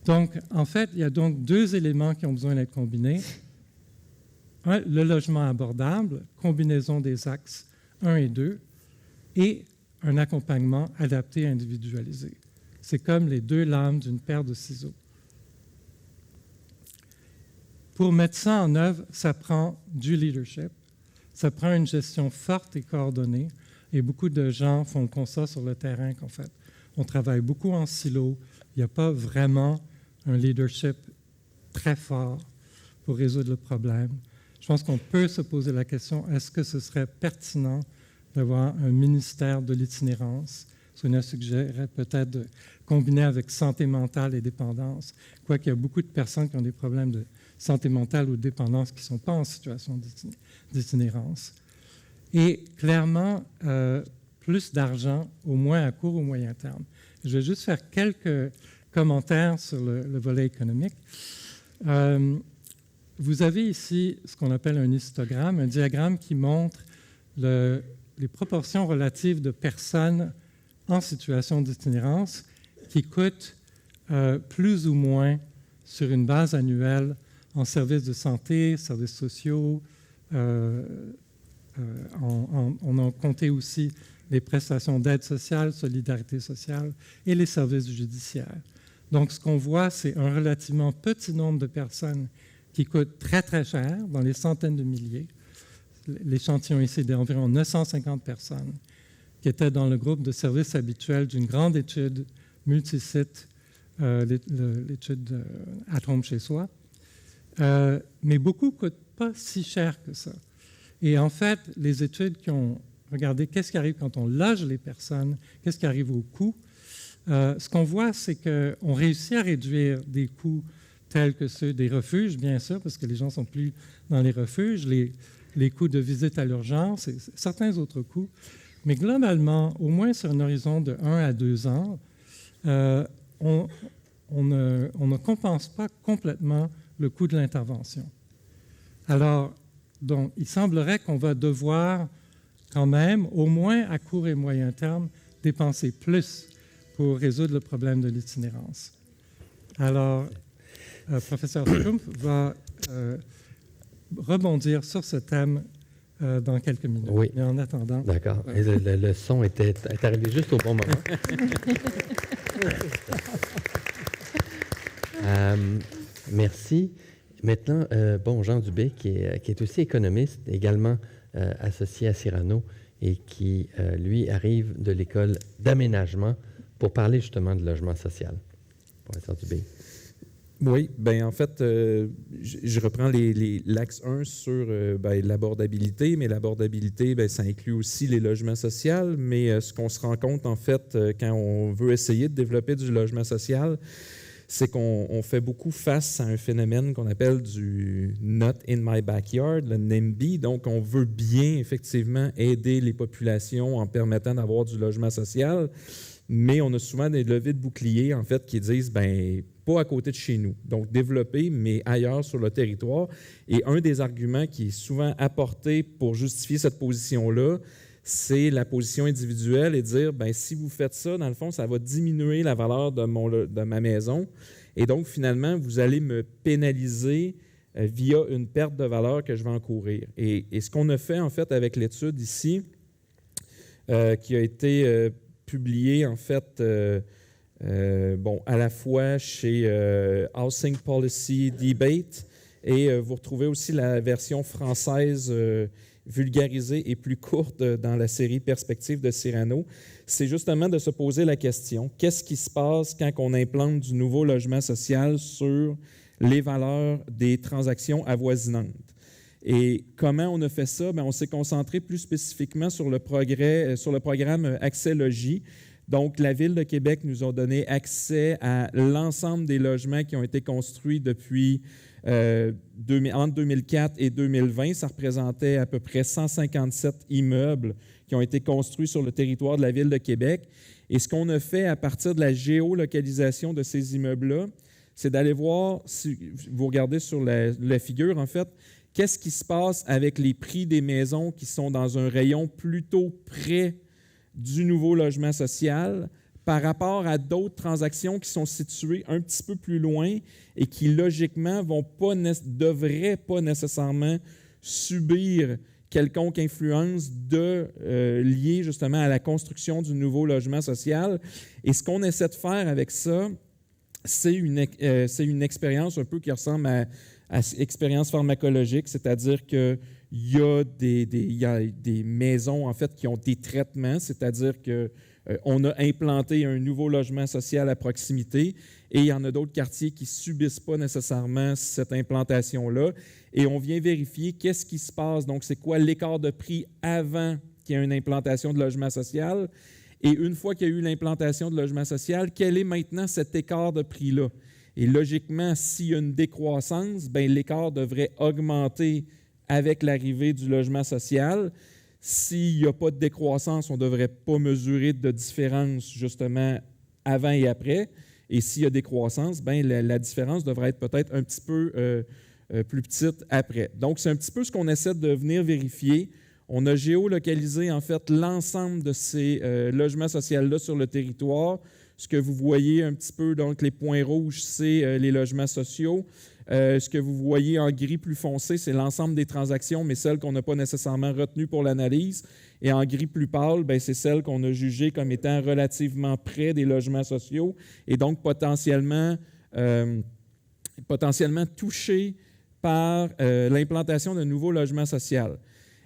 Speaker 5: Donc, en fait, il y a donc deux éléments qui ont besoin d'être combinés. Un, le logement abordable, combinaison des axes 1 et 2, et un accompagnement adapté et individualisé. C'est comme les deux lames d'une paire de ciseaux. Pour mettre ça en œuvre, ça prend du leadership, ça prend une gestion forte et coordonnée, et beaucoup de gens font le constat sur le terrain qu'en fait, on travaille beaucoup en silo, il n'y a pas vraiment un leadership très fort pour résoudre le problème. Je pense qu'on peut se poser la question, est-ce que ce serait pertinent d'avoir un ministère de l'itinérance? Sonia suggérait peut-être de combiner avec santé mentale et dépendance, quoiqu'il y a beaucoup de personnes qui ont des problèmes de santé mentale ou de dépendance qui ne sont pas en situation d'itinérance. Et clairement, plus d'argent, au moins à court ou moyen terme. Je vais juste faire quelques commentaires sur le volet économique. Vous avez ici ce qu'on appelle un histogramme, un diagramme qui montre les proportions relatives de personnes en situation d'itinérance qui coûtent plus ou moins sur une base annuelle en services de santé, services sociaux. On a compté aussi les prestations d'aide sociale, solidarité sociale et les services judiciaires. Donc, ce qu'on voit, c'est un relativement petit nombre de personnes qui coûtent très, très cher, dans les centaines de milliers. L'échantillon ici d'environ 950 personnes qui étaient dans le groupe de services habituels d'une grande étude multisite l'étude at home chez soi. Mais beaucoup ne coûtent pas si cher que ça. Et en fait, les études qui ont regardé qu'est-ce qui arrive quand on loge les personnes, qu'est-ce qui arrive aux coûts, ce qu'on voit, c'est qu'on réussit à réduire des coûts tels que ceux des refuges, bien sûr, parce que les gens ne sont plus dans les refuges, les coûts de visite à l'urgence et certains autres coûts. Mais globalement, au moins sur un horizon de 1 à 2 ans, on ne compense pas complètement le coût de l'intervention. Alors, donc, il semblerait qu'on va devoir quand même, au moins à court et moyen terme, dépenser plus pour résoudre le problème de l'itinérance. Alors, professeur Stumpf va rebondir sur ce thème dans quelques minutes.
Speaker 2: Oui.
Speaker 5: Mais en attendant...
Speaker 2: D'accord. Et le son est arrivé juste au bon moment. Merci. Maintenant, Jean Dubé, qui est aussi économiste, également associé à Cyrano, et qui, lui, arrive de l'école d'aménagement pour parler justement de logement social. Professeur Dubé.
Speaker 6: Oui, bien en fait, je reprends l'axe 1 sur l'abordabilité, mais l'abordabilité, ça inclut aussi les logements sociaux, mais ce qu'on se rend compte en fait quand on veut essayer de développer du logement social, c'est qu'on fait beaucoup face à un phénomène qu'on appelle du « not in my backyard », le NIMBY. Donc, on veut bien, effectivement, aider les populations en permettant d'avoir du logement social, mais on a souvent des levées de boucliers, en fait, qui disent, pas à côté de chez nous. Donc, développer, mais ailleurs sur le territoire. Et un des arguments qui est souvent apporté pour justifier cette position-là, c'est la position individuelle et dire, si vous faites ça, dans le fond, ça va diminuer la valeur de ma maison. Et donc, finalement, vous allez me pénaliser via une perte de valeur que je vais encourir. Et ce qu'on a fait, en fait, avec l'étude ici, qui a été publiée, en fait, à la fois chez Housing Policy Debate, et vous retrouvez aussi la version française vulgarisée et plus courte dans la série Perspectives de Cyrano, c'est justement de se poser la question, qu'est-ce qui se passe quand on implante du nouveau logement social sur les valeurs des transactions avoisinantes? Et comment on a fait ça? On s'est concentré plus spécifiquement sur le programme Accès Logis. Donc, la Ville de Québec nous a donné accès à l'ensemble des logements qui ont été construits depuis entre 2004 et 2020. Ça représentait à peu près 157 immeubles qui ont été construits sur le territoire de la Ville de Québec. Et ce qu'on a fait à partir de la géolocalisation de ces immeubles-là, c'est d'aller voir, si vous regardez sur la figure, en fait, qu'est-ce qui se passe avec les prix des maisons qui sont dans un rayon plutôt près du nouveau logement social par rapport à d'autres transactions qui sont situées un petit peu plus loin et qui, logiquement, devraient pas nécessairement subir quelconque influence liée justement à la construction du nouveau logement social. Et ce qu'on essaie de faire avec ça, c'est une expérience un peu qui ressemble à expérience pharmacologique, c'est-à-dire qu'il y a des maisons en fait qui ont des traitements, c'est-à-dire qu'on a implanté un nouveau logement social à proximité et il y en a d'autres quartiers qui ne subissent pas nécessairement cette implantation-là et on vient vérifier qu'est-ce qui se passe, donc c'est quoi l'écart de prix avant qu'il y ait une implantation de logement social et une fois qu'il y a eu l'implantation de logement social, quel est maintenant cet écart de prix-là? Et logiquement, s'il y a une décroissance, l'écart devrait augmenter avec l'arrivée du logement social. S'il n'y a pas de décroissance, on ne devrait pas mesurer de différence justement avant et après. Et s'il y a décroissance, la différence devrait être peut-être un petit peu plus petite après. Donc, c'est un petit peu ce qu'on essaie de venir vérifier. On a géolocalisé en fait l'ensemble de ces logements sociaux-là sur le territoire. Ce que vous voyez un petit peu, donc les points rouges, c'est les logements sociaux. Ce que vous voyez en gris plus foncé, c'est l'ensemble des transactions, mais celles qu'on n'a pas nécessairement retenues pour l'analyse. Et en gris plus pâle, c'est celles qu'on a jugées comme étant relativement près des logements sociaux et donc potentiellement touchées par l'implantation d'un nouveau logement social.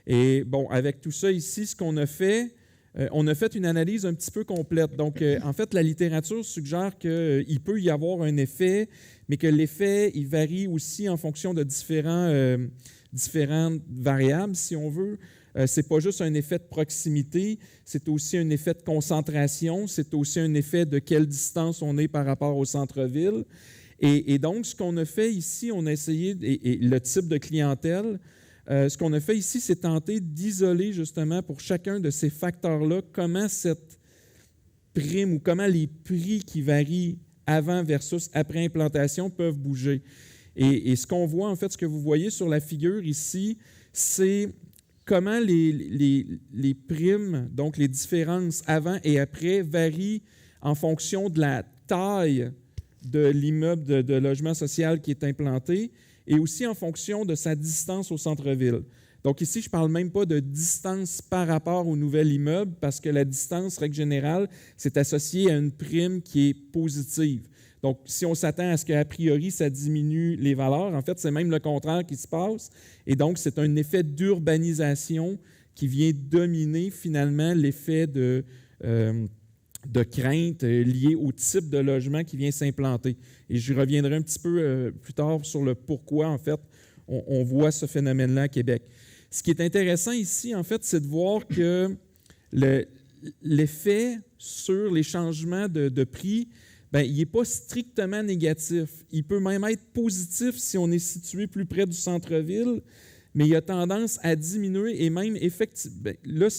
Speaker 6: Et bon, avec tout ça ici, ce qu'on a fait, on a fait une analyse un petit peu complète. Donc, en fait, la littérature suggère qu'il peut y avoir un effet, mais que l'effet, il varie aussi en fonction de différentes variables, si on veut. Ce n'est pas juste un effet de proximité, c'est aussi un effet de concentration, c'est aussi un effet de quelle distance on est par rapport au centre-ville. Et donc, ce qu'on a fait ici, on a essayé, et le type de clientèle, ce qu'on a fait ici, c'est tenter d'isoler justement pour chacun de ces facteurs-là, comment cette prime ou comment les prix qui varient avant versus après implantation peuvent bouger. Et ce qu'on voit, en fait, ce que vous voyez sur la figure ici, c'est comment les primes, donc les différences avant et après, varient en fonction de la taille de l'immeuble de logement social qui est implanté et aussi en fonction de sa distance au centre-ville. Donc ici, je ne parle même pas de distance par rapport au nouvel immeuble parce que la distance, règle générale, c'est associé à une prime qui est positive. Donc, si on s'attend à ce qu'a priori, ça diminue les valeurs, en fait, c'est même le contraire qui se passe. Et donc, c'est un effet d'urbanisation qui vient dominer finalement l'effet de crainte liée au type de logement qui vient s'implanter. Et je reviendrai un petit peu plus tard sur le pourquoi, en fait, on voit ce phénomène-là à Québec. Ce qui est intéressant ici, en fait, c'est de voir que l'effet sur les changements de prix, bien, il n'est pas strictement négatif. Il peut même être positif si on est situé plus près du centre-ville, mais il a tendance à diminuer et même effectivement, là,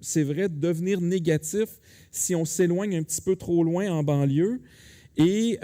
Speaker 6: c'est vrai, devenir négatif si on s'éloigne un petit peu trop loin en banlieue et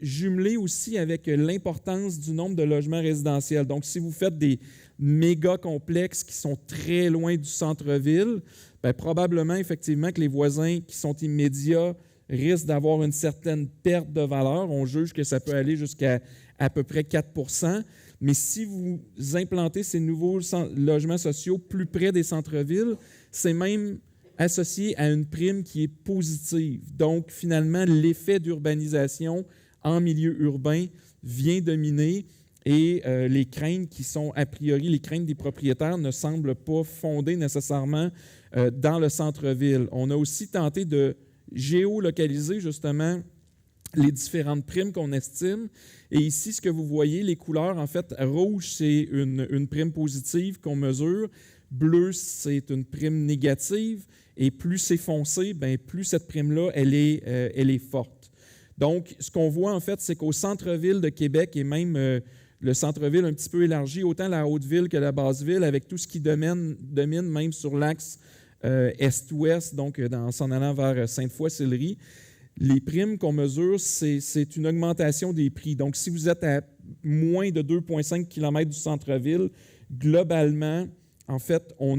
Speaker 6: jumelé aussi avec l'importance du nombre de logements résidentiels. Donc, si vous faites des méga complexes qui sont très loin du centre-ville, bien, probablement, effectivement, que les voisins qui sont immédiats risque d'avoir une certaine perte de valeur. On juge que ça peut aller jusqu'à à peu près 4 %. Mais si vous implantez ces nouveaux logements sociaux plus près des centres-villes, c'est même associé à une prime qui est positive. Donc, finalement, l'effet d'urbanisation en milieu urbain vient dominer et les craintes qui sont, a priori, les craintes des propriétaires ne semblent pas fondées nécessairement dans le centre-ville. On a aussi tenté de géolocaliser justement les différentes primes qu'on estime. Et ici, ce que vous voyez, les couleurs, en fait, rouge, c'est une prime positive qu'on mesure. Bleu, c'est une prime négative. Et plus c'est foncé, bien, plus cette prime-là, elle est forte. Donc, ce qu'on voit, en fait, c'est qu'au centre-ville de Québec et même le centre-ville un petit peu élargi, autant la Haute-Ville que la Basse-Ville, avec tout ce qui domine même sur l'axe est-ouest, donc en s'en allant vers Sainte-Foy-Sillery, les primes qu'on mesure, c'est une augmentation des prix. Donc, si vous êtes à moins de 2,5 km du centre-ville, globalement, en fait, on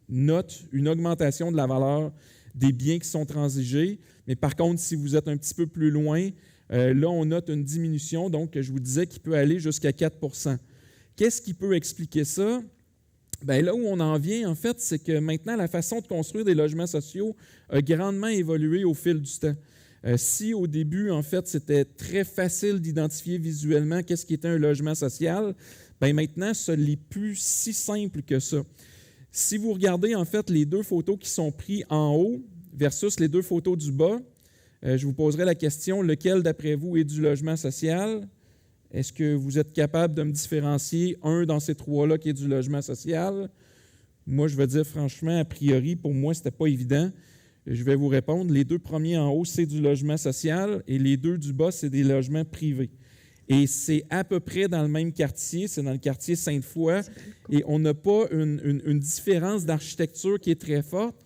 Speaker 6: note une augmentation de la valeur des biens qui sont transigés. Mais par contre, si vous êtes un petit peu plus loin, là, on note une diminution, donc je vous disais qu'il peut aller jusqu'à 4 %. Qu'est-ce qui peut expliquer ça? Bien, là où on en vient, en fait, c'est que maintenant, la façon de construire des logements sociaux a grandement évolué au fil du temps. Si au début, en fait, c'était très facile d'identifier visuellement qu'est-ce qui était un logement social, bien maintenant, ce n'est plus si simple que ça. Si vous regardez, en fait, les deux photos qui sont prises en haut versus les deux photos du bas, je vous poserai la question, lequel, d'après vous, est du logement social? Est-ce que vous êtes capable de me différencier un dans ces trois-là qui est du logement social? Moi, je vais dire franchement, a priori, pour moi, ce n'était pas évident. Je vais vous répondre. Les deux premiers en haut, c'est du logement social et les deux du bas, c'est des logements privés. Et c'est à peu près dans le même quartier, c'est dans le quartier Sainte-Foy, et on n'a pas une différence d'architecture qui est très forte.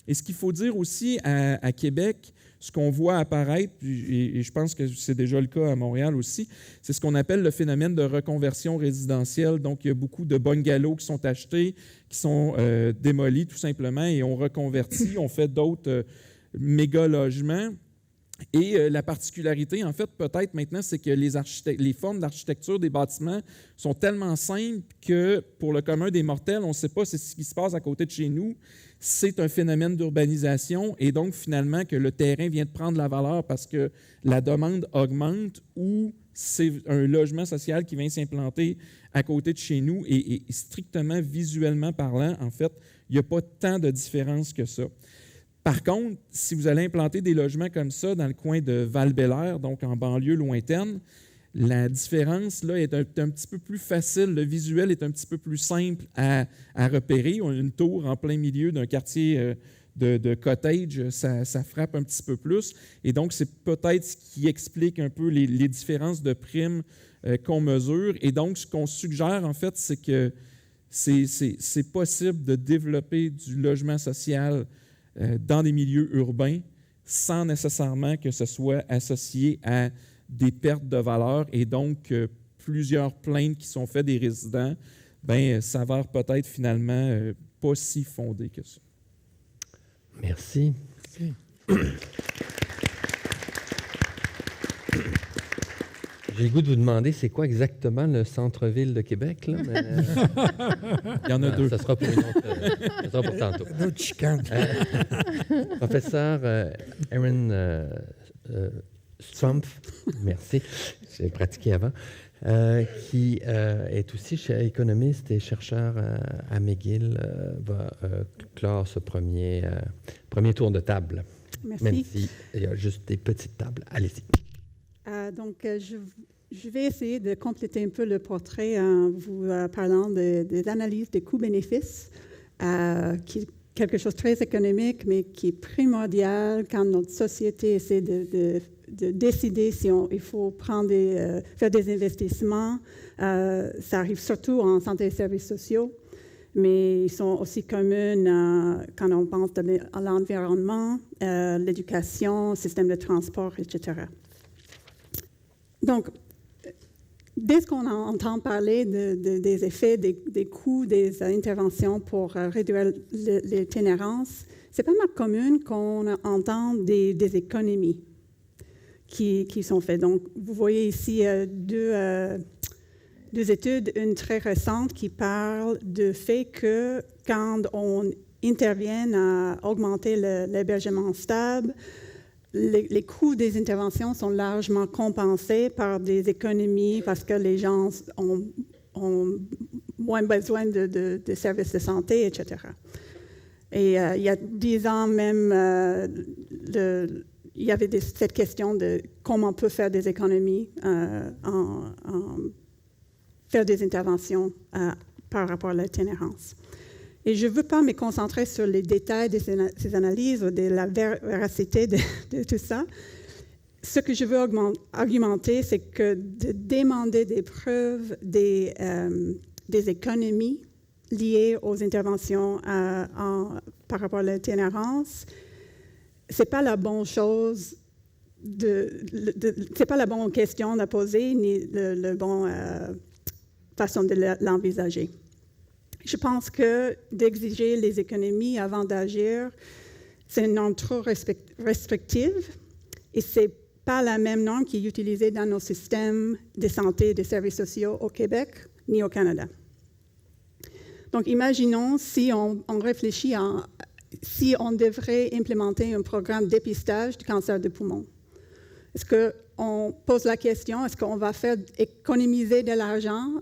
Speaker 6: Et ce qu'il faut dire aussi à Québec, ce qu'on voit apparaître, et je pense que c'est déjà le cas à Montréal aussi, c'est ce qu'on appelle le phénomène de reconversion résidentielle. Donc, il y a beaucoup de bungalows qui sont achetés, qui sont démolis tout simplement, et on reconvertit, on fait d'autres méga-logements. Et la particularité, en fait, peut-être maintenant, c'est que les formes d'architecture des bâtiments sont tellement simples que pour le commun des mortels, on ne sait pas c'est ce qui se passe à côté de chez nous. C'est un phénomène d'urbanisation et donc finalement que le terrain vient de prendre la valeur parce que la demande augmente ou c'est un logement social qui vient s'implanter à côté de chez nous et strictement visuellement parlant, en fait, il n'y a pas tant de différence que ça. Par contre, si vous allez implanter des logements comme ça dans le coin de Val-Bélair, donc en banlieue lointaine, la différence là, est un petit peu plus facile. Le visuel est un petit peu plus simple à repérer. On a une tour en plein milieu d'un quartier de cottage, ça frappe un petit peu plus. Et donc, c'est peut-être ce qui explique un peu les différences de primes qu'on mesure. Et donc, ce qu'on suggère, en fait, c'est que c'est possible de développer du logement social dans des milieux urbains sans nécessairement que ce soit associé à des pertes de valeur et donc plusieurs plaintes qui sont faites des résidents s'avèrent peut-être finalement pas si fondées que ça.
Speaker 2: Merci. J'ai le goût de vous demander, c'est quoi exactement le centre-ville de Québec? Là? Mais,
Speaker 6: il y en a deux.
Speaker 2: Ça sera pour une autre, ça sera pour tantôt.
Speaker 3: Une autre chicane.
Speaker 2: Professeur Aaron Strumpf, merci, j'ai pratiqué avant, qui est aussi économiste et chercheur à McGill, va clore ce premier tour de table.
Speaker 7: Merci.
Speaker 2: Même s'il y a juste des petites tables. Allez-y.
Speaker 7: Je vais essayer de compléter un peu le portrait en vous parlant des analyses des coûts-bénéfices, qui est quelque chose de très économique, mais qui est primordial quand notre société essaie de décider si il faut faire des investissements. Ça arrive surtout en santé et services sociaux, mais ils sont aussi communs quand on pense à l'environnement, l'éducation, système de transport, etc. Donc, dès qu'on entend parler des effets, des coûts, des interventions pour réduire l'itinérance, c'est pas mal commun qu'on entend des économies qui sont faites. Donc, vous voyez ici deux études, une très récente qui parle du fait que quand on intervient à augmenter l'hébergement stable, les coûts des interventions sont largement compensés par des économies parce que les gens ont moins besoin de services de santé, etc. Et il y a 10 ans même, il y avait cette question de comment on peut faire des économies, faire des interventions par rapport à l'itinérance. Et je ne veux pas me concentrer sur les détails de ces analyses ou de la véracité de tout ça. Ce que je veux argumenter, c'est que de demander des preuves des économies liées aux interventions par rapport à l'itinérance, ce n'est pas la bonne chose, c'est pas la bonne question à poser, ni la bonne façon de l'envisager. Je pense que d'exiger les économies avant d'agir, c'est une norme trop restrictive et ce n'est pas la même norme qui est utilisée dans nos systèmes de santé et de services sociaux au Québec ni au Canada. Donc, imaginons si on réfléchit si on devrait implémenter un programme de dépistage du cancer du poumon. Est-ce qu'on pose la question, est-ce qu'on va faire économiser de l'argent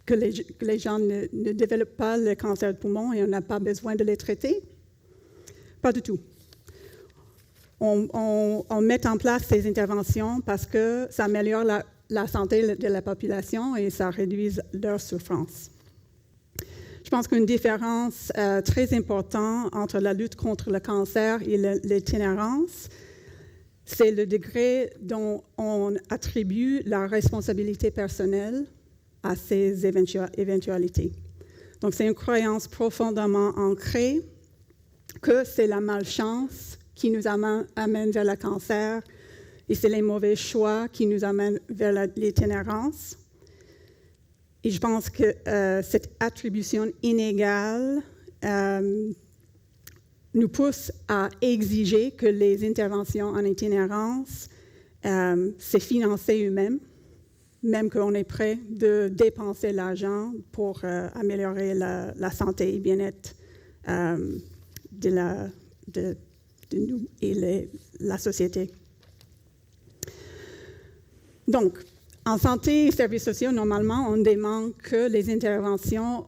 Speaker 7: que les gens ne développent pas le cancer du poumon et on n'a pas besoin de les traiter? Pas du tout. On met en place ces interventions parce que ça améliore la santé de la population et ça réduit leur souffrance. Je pense qu'une différence très importante entre la lutte contre le cancer et l'itinérance, c'est le degré dont on attribue la responsabilité personnelle à ces éventualités. Donc, c'est une croyance profondément ancrée que c'est la malchance qui nous amène vers le cancer et c'est les mauvais choix qui nous amènent vers l'itinérance. Et je pense que cette attribution inégale nous pousse à exiger que les interventions en itinérance, c'est financé eux-mêmes, même qu'on est prêt de dépenser l'argent pour améliorer la santé et le bien-être de nous et la société. Donc, en santé et services sociaux, normalement, on demande que les interventions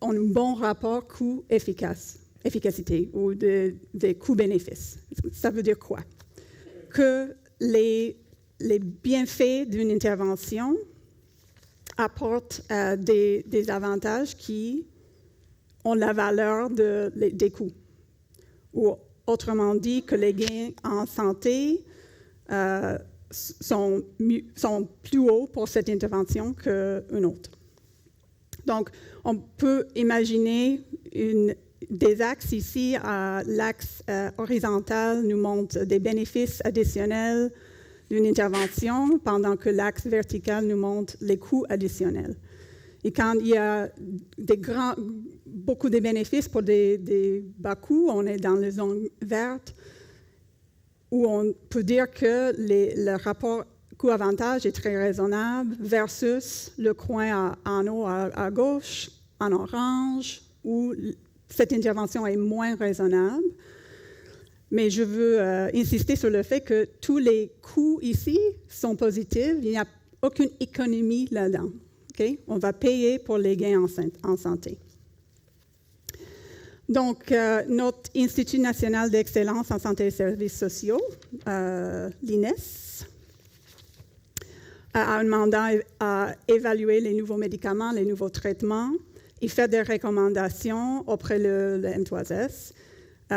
Speaker 7: ont un bon rapport coût-efficacité ou des coûts-bénéfices. Ça veut dire quoi? Que les bienfaits d'une intervention apportent des avantages qui ont la valeur des coûts. Ou autrement dit, que les gains en santé sont plus hauts pour cette intervention qu'une autre. Donc, on peut imaginer des axes ici. L'axe horizontal nous montre des bénéfices additionnels d'une intervention, pendant que l'axe vertical nous montre les coûts additionnels. Et quand il y a beaucoup de bénéfices pour des bas coûts, on est dans les zones vertes, où on peut dire que le rapport coût-avantage est très raisonnable versus le coin en haut à gauche, en orange, où cette intervention est moins raisonnable. Mais je veux insister sur le fait que tous les coûts ici sont positifs. Il n'y a aucune économie là-dedans. Okay? On va payer pour les gains en santé. Donc, notre Institut national d'excellence en santé et services sociaux, l'INES, a un mandat à évaluer les nouveaux médicaments, les nouveaux traitements, et faire des recommandations auprès le M3S.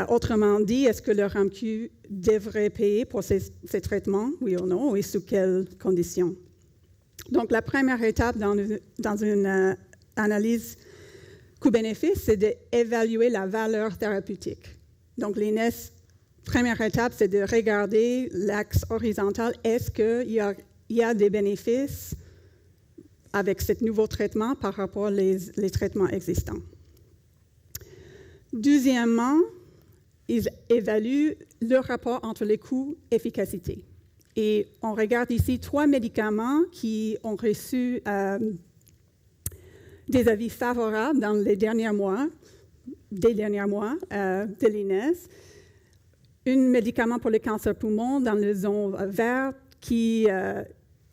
Speaker 7: Autrement dit, est-ce que le RAMQ devrait payer pour ces traitements, oui ou non, et sous quelles conditions? Donc, la première étape dans une analyse coût-bénéfice, c'est d'évaluer la valeur thérapeutique. Donc, l'INES, première étape, c'est de regarder l'axe horizontal. Est-ce qu'il y a des bénéfices avec ce nouveau traitement par rapport aux traitements existants? Deuxièmement, ils évaluent le rapport entre les coûts et l'efficacité. Et on regarde ici 3 médicaments qui ont reçu des avis favorables dans les derniers mois de l'INES. Un médicament pour le cancer poumon dans les zones vertes qui,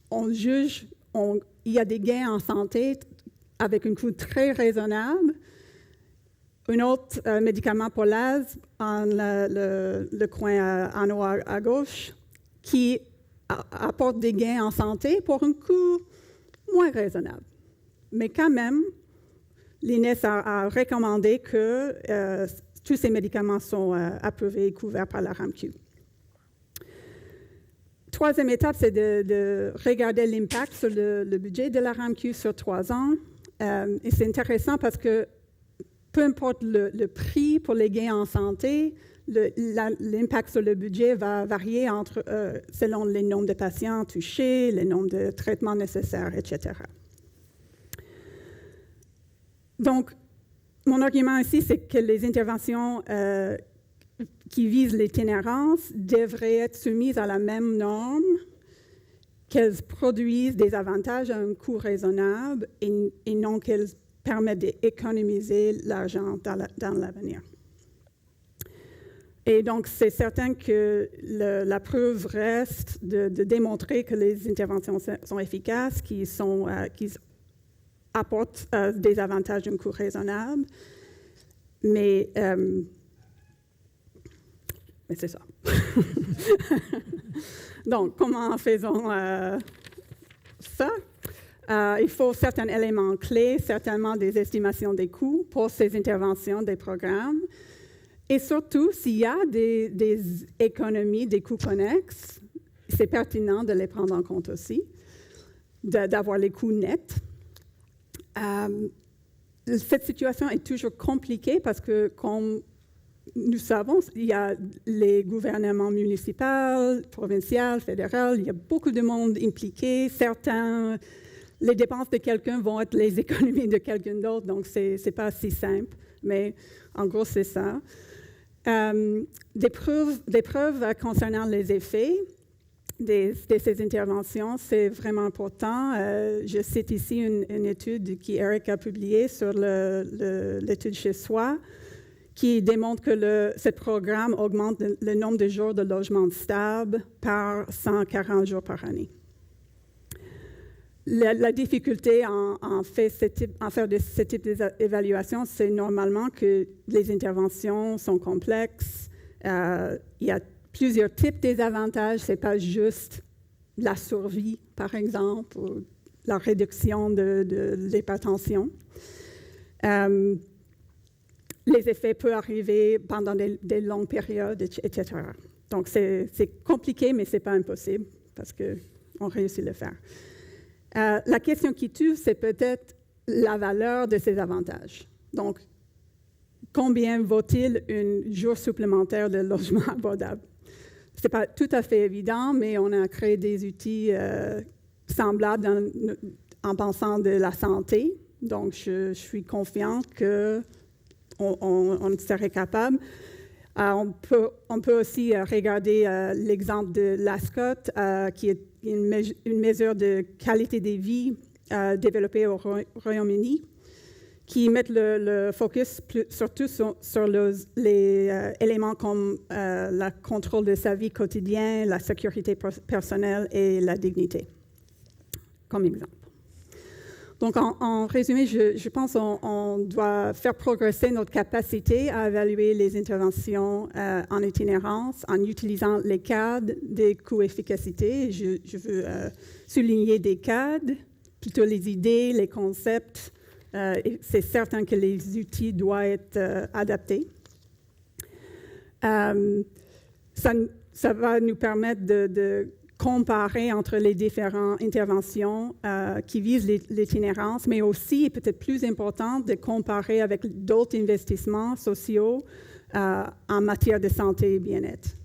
Speaker 7: on juge, il y a des gains en santé avec un coût très raisonnable. Un autre médicament pour l'asthme, le coin en haut à gauche, qui apporte des gains en santé pour un coût moins raisonnable. Mais quand même, l'INES a recommandé que tous ces médicaments sont approuvés et couverts par la RAMQ. Troisième étape, c'est de regarder l'impact sur le budget de la RAMQ sur 3 ans. Et c'est intéressant parce que peu importe le prix pour les gains en santé, l'impact sur le budget va varier selon les nombres de patients touchés, le nombre de traitements nécessaires, etc. Donc, mon argument ici, c'est que les interventions qui visent l'itinérance devraient être soumises à la même norme, qu'elles produisent des avantages à un coût raisonnable et non qu'elles permettent d'économiser l'argent dans l'avenir. Et donc, c'est certain que la preuve reste de démontrer que les interventions sont efficaces, qui apportent des avantages d'un coût raisonnable. Mais c'est ça. Donc, comment faisons ça? Il faut certains éléments clés, certainement des estimations des coûts pour ces interventions des programmes. Et surtout, s'il y a des économies, des coûts connexes, c'est pertinent de les prendre en compte aussi, d'avoir les coûts nets. Cette situation est toujours compliquée parce que, comme nous savons, il y a les gouvernements municipaux, provinciaux, fédéraux, il y a beaucoup de monde impliqué. Les dépenses de quelqu'un vont être les économies de quelqu'un d'autre, donc ce n'est pas si simple, mais en gros, c'est ça. Des preuves concernant les effets de ces interventions, c'est vraiment important. Je cite ici une étude qu'Eric a publiée sur l'étude chez soi, qui démontre que ce programme augmente le nombre de jours de logement stable par 140 jours par année. La difficulté en faire de ce type d'évaluation, c'est normalement que les interventions sont complexes. Il y a plusieurs types de désavantages. Ce n'est pas juste la survie, par exemple, ou la réduction de l'hypertension. Les effets peuvent arriver pendant des longues périodes, etc. Donc, c'est compliqué, mais ce n'est pas impossible parce qu'on réussit à le faire. La question qui tue, c'est peut-être la valeur de ces avantages. Donc, combien vaut-il un jour supplémentaire de logement abordable? Ce n'est pas tout à fait évident, mais on a créé des outils semblables en pensant de la santé. Donc, je suis confiante qu'on serait capable. On peut aussi regarder l'exemple de l'ASCOT, qui est une mesure de qualité de vie développée au Royaume-Uni, qui met le focus surtout sur les éléments comme le contrôle de sa vie quotidienne, la sécurité personnelle et la dignité, comme exemple. Donc, en résumé, je pense qu'on doit faire progresser notre capacité à évaluer les interventions en itinérance en utilisant les cadres des coûts-efficacité. Je veux souligner des cadres, plutôt les idées, les concepts. C'est certain que les outils doivent être adaptés. Ça va nous permettre de comparer entre les différentes interventions qui visent l'itinérance, mais aussi, et peut-être plus important, de comparer avec d'autres investissements sociaux en matière de santé et bien-être.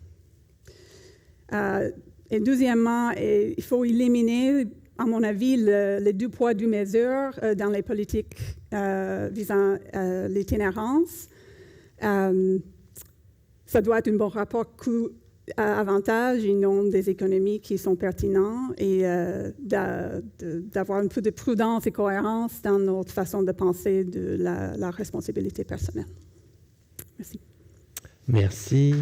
Speaker 7: Et deuxièmement, il faut éliminer, à mon avis, les deux poids, deux mesures dans les politiques visant l'itinérance. Ça doit être un bon rapport coût-avantage et non des économies qui sont pertinents et d'avoir un peu de prudence et cohérence dans notre façon de penser de la responsabilité personnelle. Merci.
Speaker 2: Merci.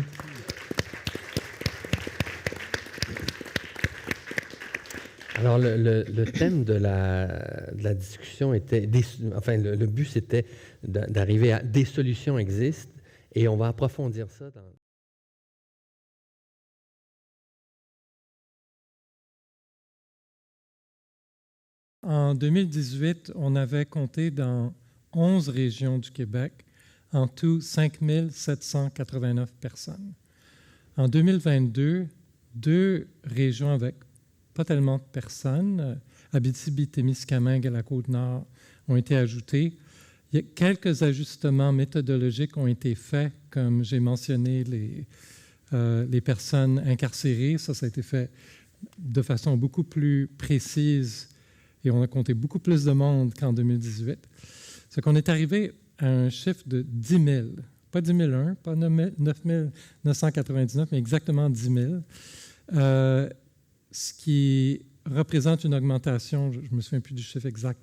Speaker 2: Alors, le thème de la discussion était, le but c'était d'arriver à des solutions existent et on va approfondir ça dans...
Speaker 5: En 2018, on avait compté dans 11 régions du Québec, en tout 5 789 personnes. En 2022, 2 régions avec pas tellement de personnes, Abitibi-Témiscamingue et la Côte-Nord, ont été ajoutées. Il y a quelques ajustements méthodologiques ont été faits, comme j'ai mentionné les personnes incarcérées. Ça a été fait de façon beaucoup plus précise et on a compté beaucoup plus de monde qu'en 2018. C'est qu'on est arrivé à un chiffre de 10 000, pas 10 001, pas 9 999, mais exactement 10 000. Ce qui représente une augmentation, je ne me souviens plus du chiffre exact,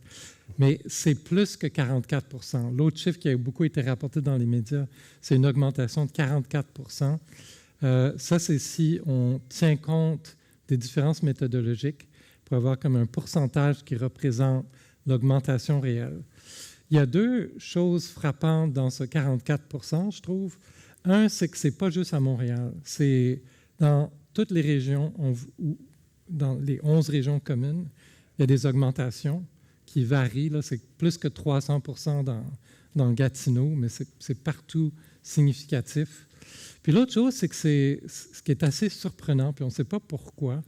Speaker 5: mais c'est plus que 44 %. L'autre chiffre qui a beaucoup été rapporté dans les médias, c'est une augmentation de 44 %. Ça, c'est si on tient compte des différences méthodologiques pour avoir comme un pourcentage qui représente l'augmentation réelle. Il y a 2 choses frappantes dans ce 44 %, je trouve. Un, c'est que ce n'est pas juste à Montréal. C'est dans toutes les régions, dans les 11 régions communes, il y a des augmentations qui varient. Là, c'est plus que 300 % dans le Gatineau, mais c'est partout significatif. Puis l'autre chose, c'est que ce qui est assez surprenant, puis on ne sait pas pourquoi,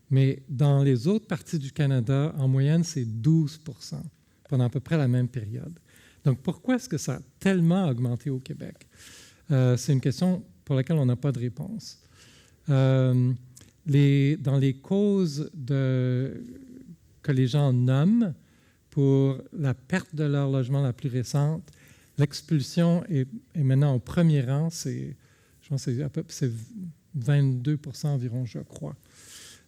Speaker 5: mais dans les autres parties du Canada, en moyenne, c'est 12 % pendant à peu près la même période. Donc, pourquoi est-ce que ça a tellement augmenté au Québec? C'est une question pour laquelle on n'a pas de réponse. Dans les causes que les gens nomment pour la perte de leur logement la plus récente, l'expulsion est maintenant au premier rang, je pense que c'est 22 % environ, je crois.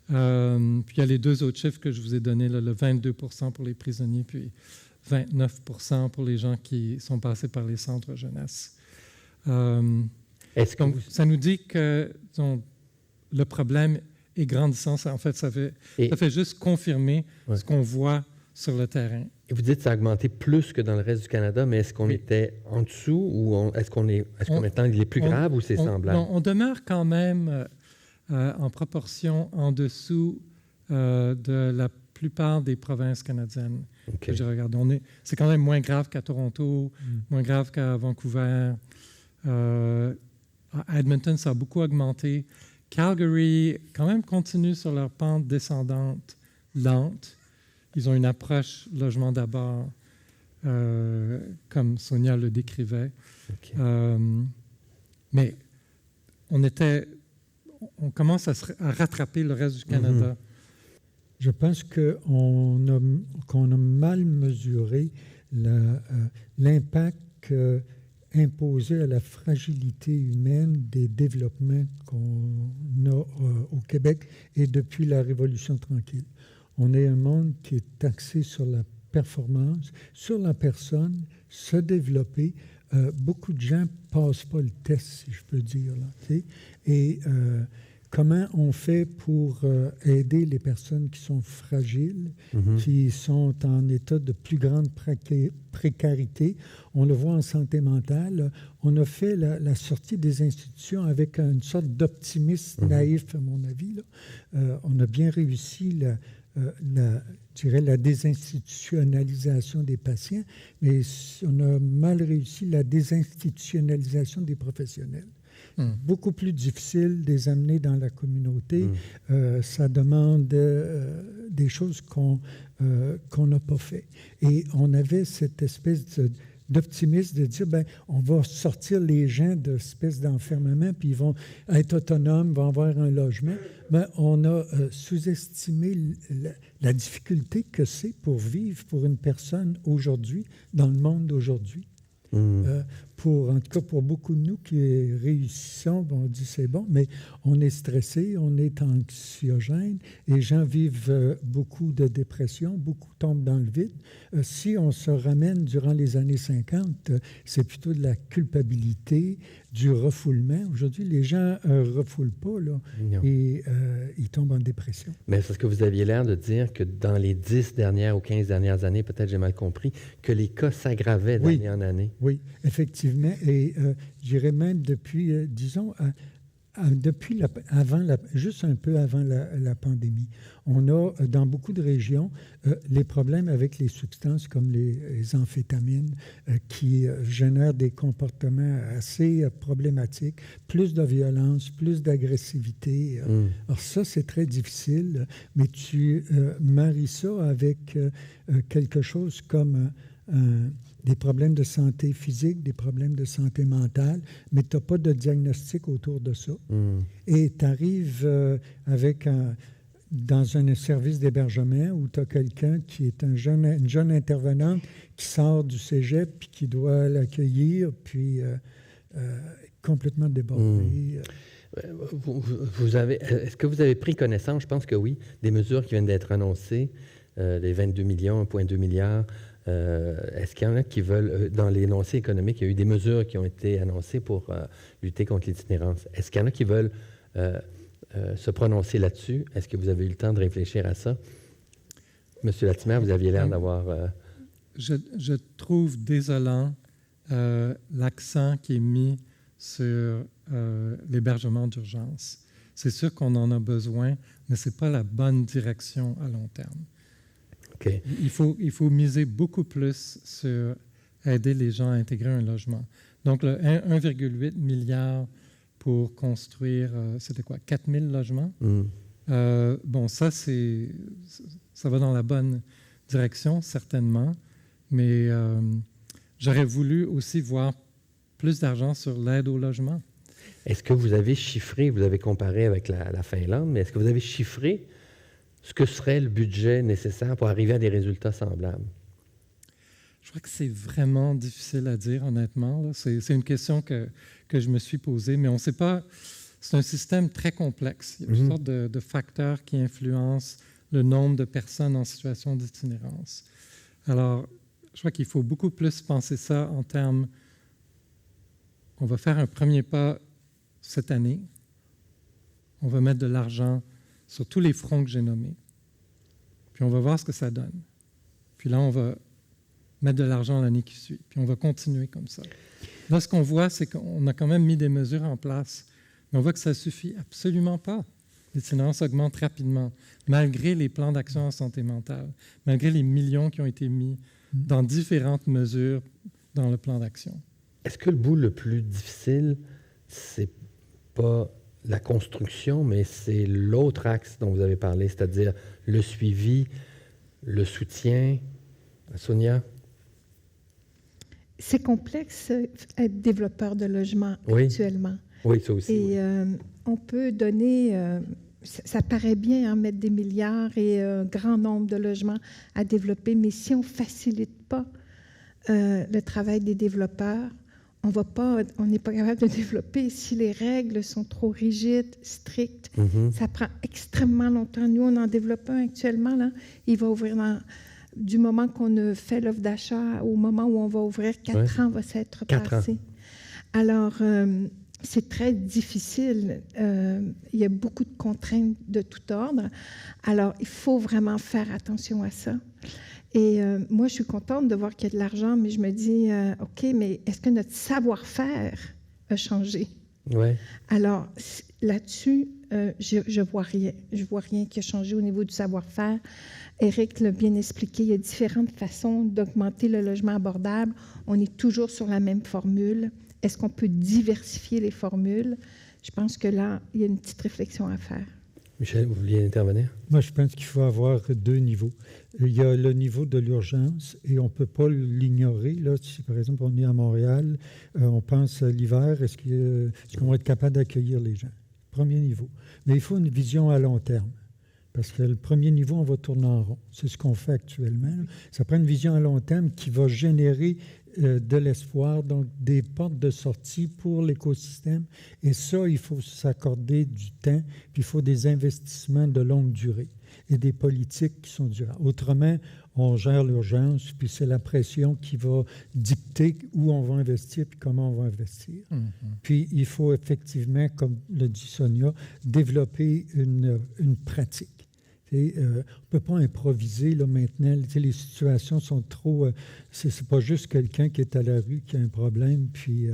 Speaker 5: Puis il y a les 2 autres chiffres que je vous ai donnés, là, le 22 % pour les prisonniers, puis 29 % pour les gens qui sont passés par les centres jeunesse. Ça nous dit que le problème est grandissant. En fait, ça fait juste confirmer ce qu'on voit sur le terrain.
Speaker 2: Et vous dites que ça a augmenté plus que dans le reste du Canada, mais est-ce qu'on était en dessous ou est-ce qu'on est dans les plus graves ou c'est semblable?
Speaker 5: Non, on demeure quand même en proportion en dessous de la plupart des provinces canadiennes.
Speaker 2: Okay.
Speaker 5: Je regarde. C'est quand même moins grave qu'à Toronto, moins grave qu'à Vancouver. À Edmonton, ça a beaucoup augmenté. Calgary, quand même, continue sur leur pente descendante lente. Ils ont une approche logement d'abord, comme Sonia le décrivait.
Speaker 2: Okay.
Speaker 5: Mais on commence à rattraper le reste du Canada.
Speaker 3: Je pense qu'on a mal mesuré l'impact imposé à la fragilité humaine des développements qu'on a au Québec et depuis la Révolution tranquille. On est un monde qui est axé sur la performance, sur la personne, se développer. Beaucoup de gens ne passent pas le test, si je peux dire. Là, et comment on fait pour aider les personnes qui sont fragiles, qui sont en état de plus grande précarité? On le voit en santé mentale. On a fait la sortie des institutions avec une sorte d'optimisme naïf, à mon avis. Là. On a bien réussi je dirais la désinstitutionnalisation des patients, mais on a mal réussi la désinstitutionnalisation des professionnels. Beaucoup plus difficile de les amener dans la communauté. Ça demande des choses qu'on n'a pas fait. Et on avait cette espèce d'optimisme de dire, on va sortir les gens de cette espèce d'enfermement, puis ils vont être autonomes, vont avoir un logement. Mais on a sous-estimé la difficulté que c'est pour vivre pour une personne aujourd'hui, dans le monde d'aujourd'hui. En tout cas, pour beaucoup de nous qui réussissons, on dit c'est bon, mais on est stressé, on est anxiogène, et les gens vivent beaucoup de dépression, beaucoup tombent dans le vide. Si on se ramène durant les années 50, c'est plutôt de la culpabilité, du refoulement. Aujourd'hui, les gens ne refoulent pas, là, et ils tombent en dépression.
Speaker 2: Mais c'est ce que vous aviez l'air de dire que dans les 10 dernières ou 15 dernières années, peut-être j'ai mal compris, que les cas s'aggravaient d'année en année. Oui,
Speaker 3: effectivement. Et je dirais même depuis, disons, juste un peu avant la pandémie, on a dans beaucoup de régions les problèmes avec les substances comme les amphétamines qui génèrent des comportements assez problématiques, plus de violence, plus d'agressivité. Alors ça, c'est très difficile, mais tu maries ça avec quelque chose comme des problèmes de santé physique, des problèmes de santé mentale, mais tu n'as pas de diagnostic autour de ça. Et tu arrives dans un service d'hébergement où tu as quelqu'un qui est une jeune intervenante qui sort du cégep puis qui doit l'accueillir, puis complètement débordé.
Speaker 2: Est-ce que vous avez pris connaissance, je pense que oui, des mesures qui viennent d'être annoncées, les 22 millions, 1,2 milliard. Est-ce qu'il y en a qui veulent, dans l'énoncé économique, il y a eu des mesures qui ont été annoncées pour lutter contre l'itinérance. Est-ce qu'il y en a qui veulent se prononcer là-dessus? Est-ce que vous avez eu le temps de réfléchir à ça? Monsieur Latimer, vous aviez l'air d'avoir...
Speaker 5: Je trouve désolant l'accent qui est mis sur l'hébergement d'urgence. C'est sûr qu'on en a besoin, mais ce n'est pas la bonne direction à long terme.
Speaker 2: Okay.
Speaker 5: Il faut miser beaucoup plus sur aider les gens à intégrer un logement. Donc, le 1,8 milliard pour construire, c'était quoi, 4 000 logements? Bon, ça va dans la bonne direction, certainement, mais j'aurais voulu aussi voir plus d'argent sur l'aide au logement.
Speaker 2: Est-ce que vous avez chiffré, vous avez comparé avec la Finlande, mais est-ce que vous avez chiffré ce que serait le budget nécessaire pour arriver à des résultats semblables?
Speaker 5: Je crois que c'est vraiment difficile à dire, honnêtement. Là. C'est une question que je me suis posée, mais on ne sait pas. C'est un système très complexe. Il y a toutes sortes de facteurs qui influencent le nombre de personnes en situation d'itinérance. Alors, je crois qu'il faut beaucoup plus penser ça en termes... On va faire un premier pas cette année. On va mettre de l'argent sur tous les fronts que j'ai nommés. Puis on va voir ce que ça donne. Puis là, on va mettre de l'argent l'année qui suit. Puis on va continuer comme ça. Là, ce qu'on voit, c'est qu'on a quand même mis des mesures en place. Mais on voit que ça ne suffit absolument pas. L'itinérance augmente rapidement, malgré les plans d'action en santé mentale, malgré les millions qui ont été mis dans différentes mesures dans le plan d'action.
Speaker 2: Est-ce que le bout le plus difficile, c'est pas la construction, mais c'est l'autre axe dont vous avez parlé, c'est-à-dire le suivi, le soutien? Sonia?
Speaker 4: C'est complexe être développeur de logement actuellement.
Speaker 2: Oui, ça aussi.
Speaker 4: Et on peut donner, ça paraît bien, mettre des milliards et un grand nombre de logements à développer, mais si on ne facilite pas le travail des développeurs, on n'est pas capable de développer. Si les règles sont trop rigides, strictes, ça prend extrêmement longtemps. Nous, on en développe un actuellement. Là. Il va ouvrir du moment qu'on a fait l'offre d'achat au moment où on va ouvrir, 4 ans va s'être passé. Alors, c'est très difficile. Il y a beaucoup de contraintes de tout ordre. Alors, il faut vraiment faire attention à ça. Et moi, je suis contente de voir qu'il y a de l'argent, mais je me dis, OK, mais est-ce que notre savoir-faire a changé?
Speaker 2: Oui.
Speaker 4: Alors, là-dessus, je vois rien. Je vois rien qui a changé au niveau du savoir-faire. Éric l'a bien expliqué, il y a différentes façons d'augmenter le logement abordable. On est toujours sur la même formule. Est-ce qu'on peut diversifier les formules? Je pense que là, il y a une petite réflexion à faire.
Speaker 2: Michel, vous vouliez intervenir?
Speaker 3: Moi, je pense qu'il faut avoir 2 niveaux. Il y a le niveau de l'urgence et on ne peut pas l'ignorer. Là, si par exemple on est à Montréal, on pense à l'hiver, est-ce qu'on va être capable d'accueillir les gens? Premier niveau. Mais il faut une vision à long terme. Parce que le premier niveau, on va tourner en rond. C'est ce qu'on fait actuellement. Ça prend une vision à long terme qui va générer de l'espoir, donc des portes de sortie pour l'écosystème. Et ça, il faut s'accorder du temps, puis il faut des investissements de longue durée et des politiques qui sont durables. Autrement, on gère l'urgence, puis c'est la pression qui va dicter où on va investir puis comment on va investir. Puis il faut effectivement, comme le dit Sonia, développer une pratique. On ne peut pas improviser là, maintenant. Les situations sont trop... c'est pas juste quelqu'un qui est à la rue qui a un problème, puis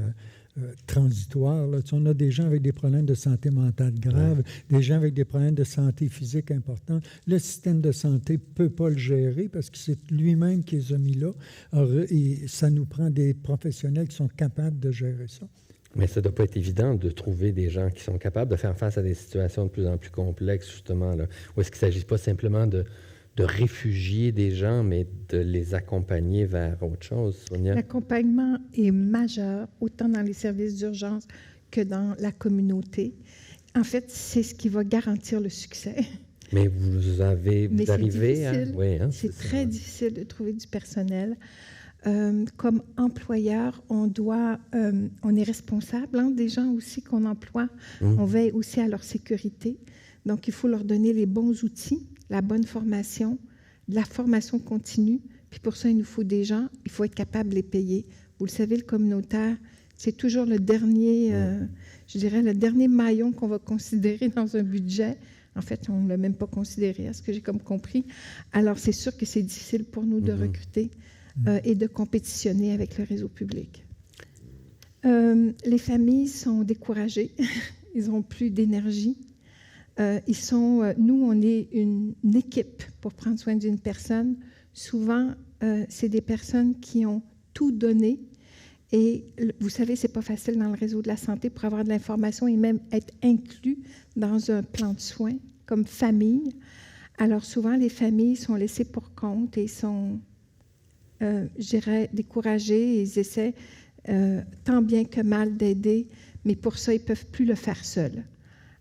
Speaker 3: transitoire. Là. On a des gens avec des problèmes de santé mentale graves, des gens avec des problèmes de santé physique importants. Le système de santé ne peut pas le gérer parce que c'est lui-même qui les a mis là. Alors, et ça nous prend des professionnels qui sont capables de gérer ça.
Speaker 2: Mais ça ne doit pas être évident de trouver des gens qui sont capables de faire face à des situations de plus en plus complexes, justement. Là. Ou est-ce qu'il ne s'agit pas simplement de réfugier des gens, mais de les accompagner vers autre chose, Sonia?
Speaker 4: L'accompagnement est majeur, autant dans les services d'urgence que dans la communauté. En fait, c'est ce qui va garantir le succès.
Speaker 2: Mais vous arrivez à... Oui, hein,
Speaker 4: c'est très difficile de trouver du personnel. Comme employeur, on est responsable des gens aussi qu'on emploie. On veille aussi à leur sécurité. Donc, il faut leur donner les bons outils, la bonne formation, de la formation continue. Puis pour ça, il nous faut des gens, il faut être capable de les payer. Vous le savez, le communautaire, c'est toujours le dernier, je dirais, le dernier maillon qu'on va considérer dans un budget. En fait, on ne l'a même pas considéré, à ce que j'ai comme compris. Alors, c'est sûr que c'est difficile pour nous de recruter. Et de compétitionner avec le réseau public. Les familles sont découragées, ils n'ont plus d'énergie. Nous, on est une équipe pour prendre soin d'une personne. Souvent, c'est des personnes qui ont tout donné. Et vous savez, ce n'est pas facile dans le réseau de la santé pour avoir de l'information et même être inclus dans un plan de soins comme famille. Alors souvent, les familles sont laissées pour compte et sont... je dirais, découragés. Ils essaient tant bien que mal d'aider, mais pour ça, ils ne peuvent plus le faire seuls.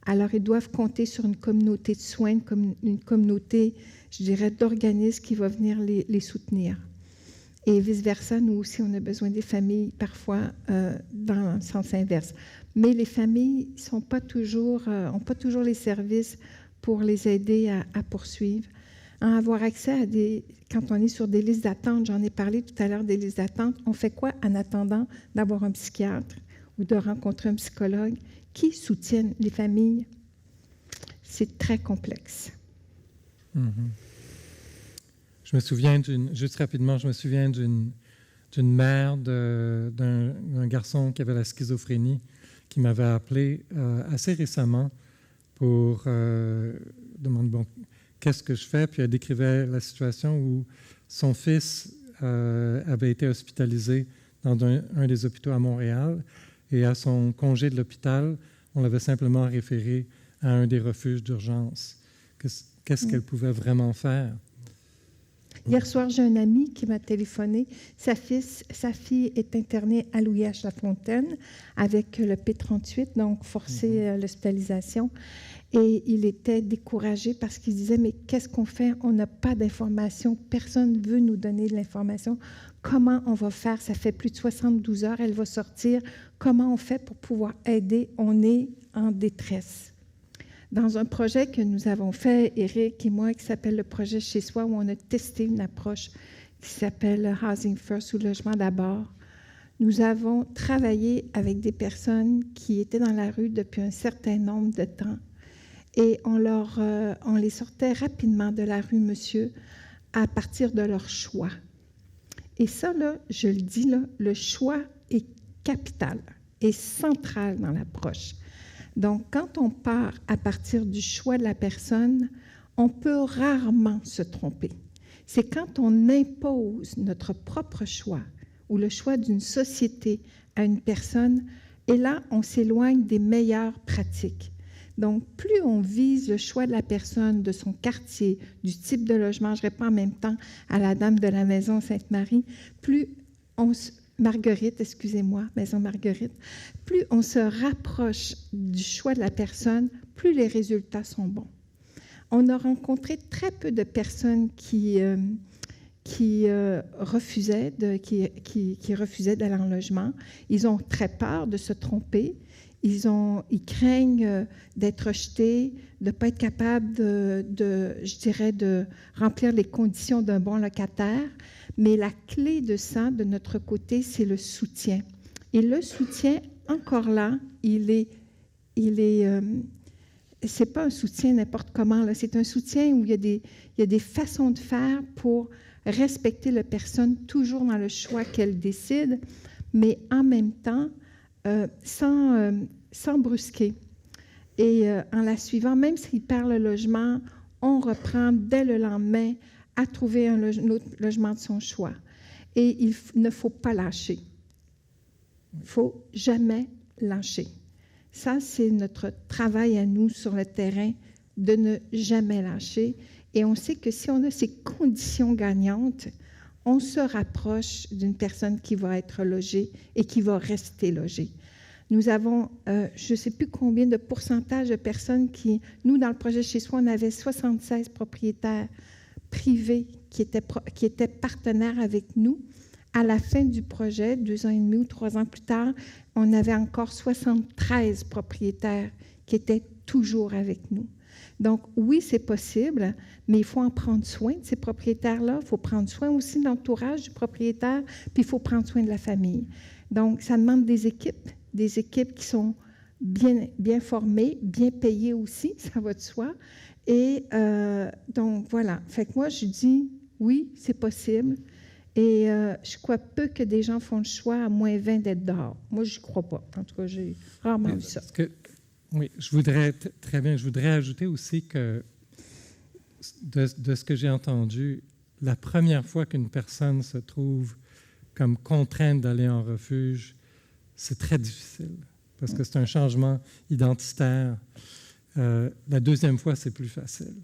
Speaker 4: Alors, ils doivent compter sur une communauté de soins, une communauté, je dirais, d'organismes qui va venir les soutenir. Et vice-versa, nous aussi, on a besoin des familles, parfois, dans le sens inverse. Mais les familles n'ont pas toujours les services pour les aider à poursuivre. Avoir accès à quand on est sur des listes d'attente, j'en ai parlé tout à l'heure des listes d'attente, on fait quoi en attendant d'avoir un psychiatre ou de rencontrer un psychologue qui soutiennent les familles? c'est très complexe.
Speaker 5: Mm-hmm. Je me souviens juste rapidement, je me souviens d'une mère d'un garçon qui avait la schizophrénie qui m'avait appelé assez récemment pour demander, bon, qu'est-ce que je fais? Puis elle décrivait la situation où son fils avait été hospitalisé dans un des hôpitaux à Montréal et à son congé de l'hôpital, on l'avait simplement référé à un des refuges d'urgence. Qu'est-ce qu'elle pouvait vraiment faire?
Speaker 4: Hier soir, j'ai un ami qui m'a téléphoné. Sa fille est internée à Louis-H-Lafontaine avec le P38, donc forcé l'hospitalisation. Et il était découragé parce qu'il disait, mais qu'est-ce qu'on fait? On n'a pas d'informations. Personne ne veut nous donner de l'information. Comment on va faire? Ça fait plus de 72 heures, elle va sortir. Comment on fait pour pouvoir aider? On est en détresse. Dans un projet que nous avons fait, Éric et moi, qui s'appelle le projet Chez Soi, où on a testé une approche qui s'appelle Housing First ou Logement d'abord, nous avons travaillé avec des personnes qui étaient dans la rue depuis un certain nombre de temps et on les sortait rapidement de la rue, monsieur, à partir de leur choix. Et ça, là, je le dis, là, le choix est capital et central dans l'approche. Donc, quand on part à partir du choix de la personne, on peut rarement se tromper. C'est quand on impose notre propre choix ou le choix d'une société à une personne, et là, on s'éloigne des meilleures pratiques. Donc, plus on vise le choix de la personne, de son quartier, du type de logement, je réponds en même temps à la dame de la Maison Sainte-Marie, plus on Marguerite, excusez-moi, Maison Marguerite, plus on se rapproche du choix de la personne, plus les résultats sont bons. On a rencontré très peu de personnes qui refusaient d'aller en logement. Ils ont très peur de se tromper. Ils craignent d'être rejetés, de ne pas être capables de remplir les conditions d'un bon locataire. Mais la clé de ça, de notre côté, c'est le soutien. Et le soutien, encore là, c'est pas un soutien n'importe comment, là. C'est un soutien où il y a des façons de faire pour respecter la personne, toujours dans le choix qu'elle décide, mais en même temps, sans brusquer. Et en la suivant, même s'il perd le logement, on reprend dès le lendemain à trouver un autre logement de son choix. Et il ne faut pas lâcher. Il ne faut jamais lâcher. Ça, c'est notre travail à nous sur le terrain, de ne jamais lâcher. Et on sait que si on a ces conditions gagnantes, on se rapproche d'une personne qui va être logée et qui va rester logée. Nous avons, je ne sais plus combien de pourcentage de personnes nous, dans le projet Chez Soi, on avait 76 propriétaires privés qui étaient partenaires avec nous. À la fin du projet, 2 ans et demi ou 3 ans plus tard, on avait encore 73 propriétaires qui étaient toujours avec nous. Donc, oui, c'est possible, mais il faut en prendre soin de ces propriétaires-là. Il faut prendre soin aussi de l'entourage du propriétaire, puis il faut prendre soin de la famille. Donc, ça demande des équipes qui sont bien formées, bien payées aussi, ça va de soi. Et donc, voilà. Fait que moi, je dis, oui, c'est possible. Et je crois peu que des gens font le choix à moins 20 d'être dehors. Moi, je ne crois pas. En tout cas, j'ai rarement vu ça.
Speaker 5: Oui, je voudrais ajouter aussi que de ce que j'ai entendu, la première fois qu'une personne se trouve comme contrainte d'aller en refuge, c'est très difficile parce que c'est un changement identitaire. La deuxième fois, c'est plus facile.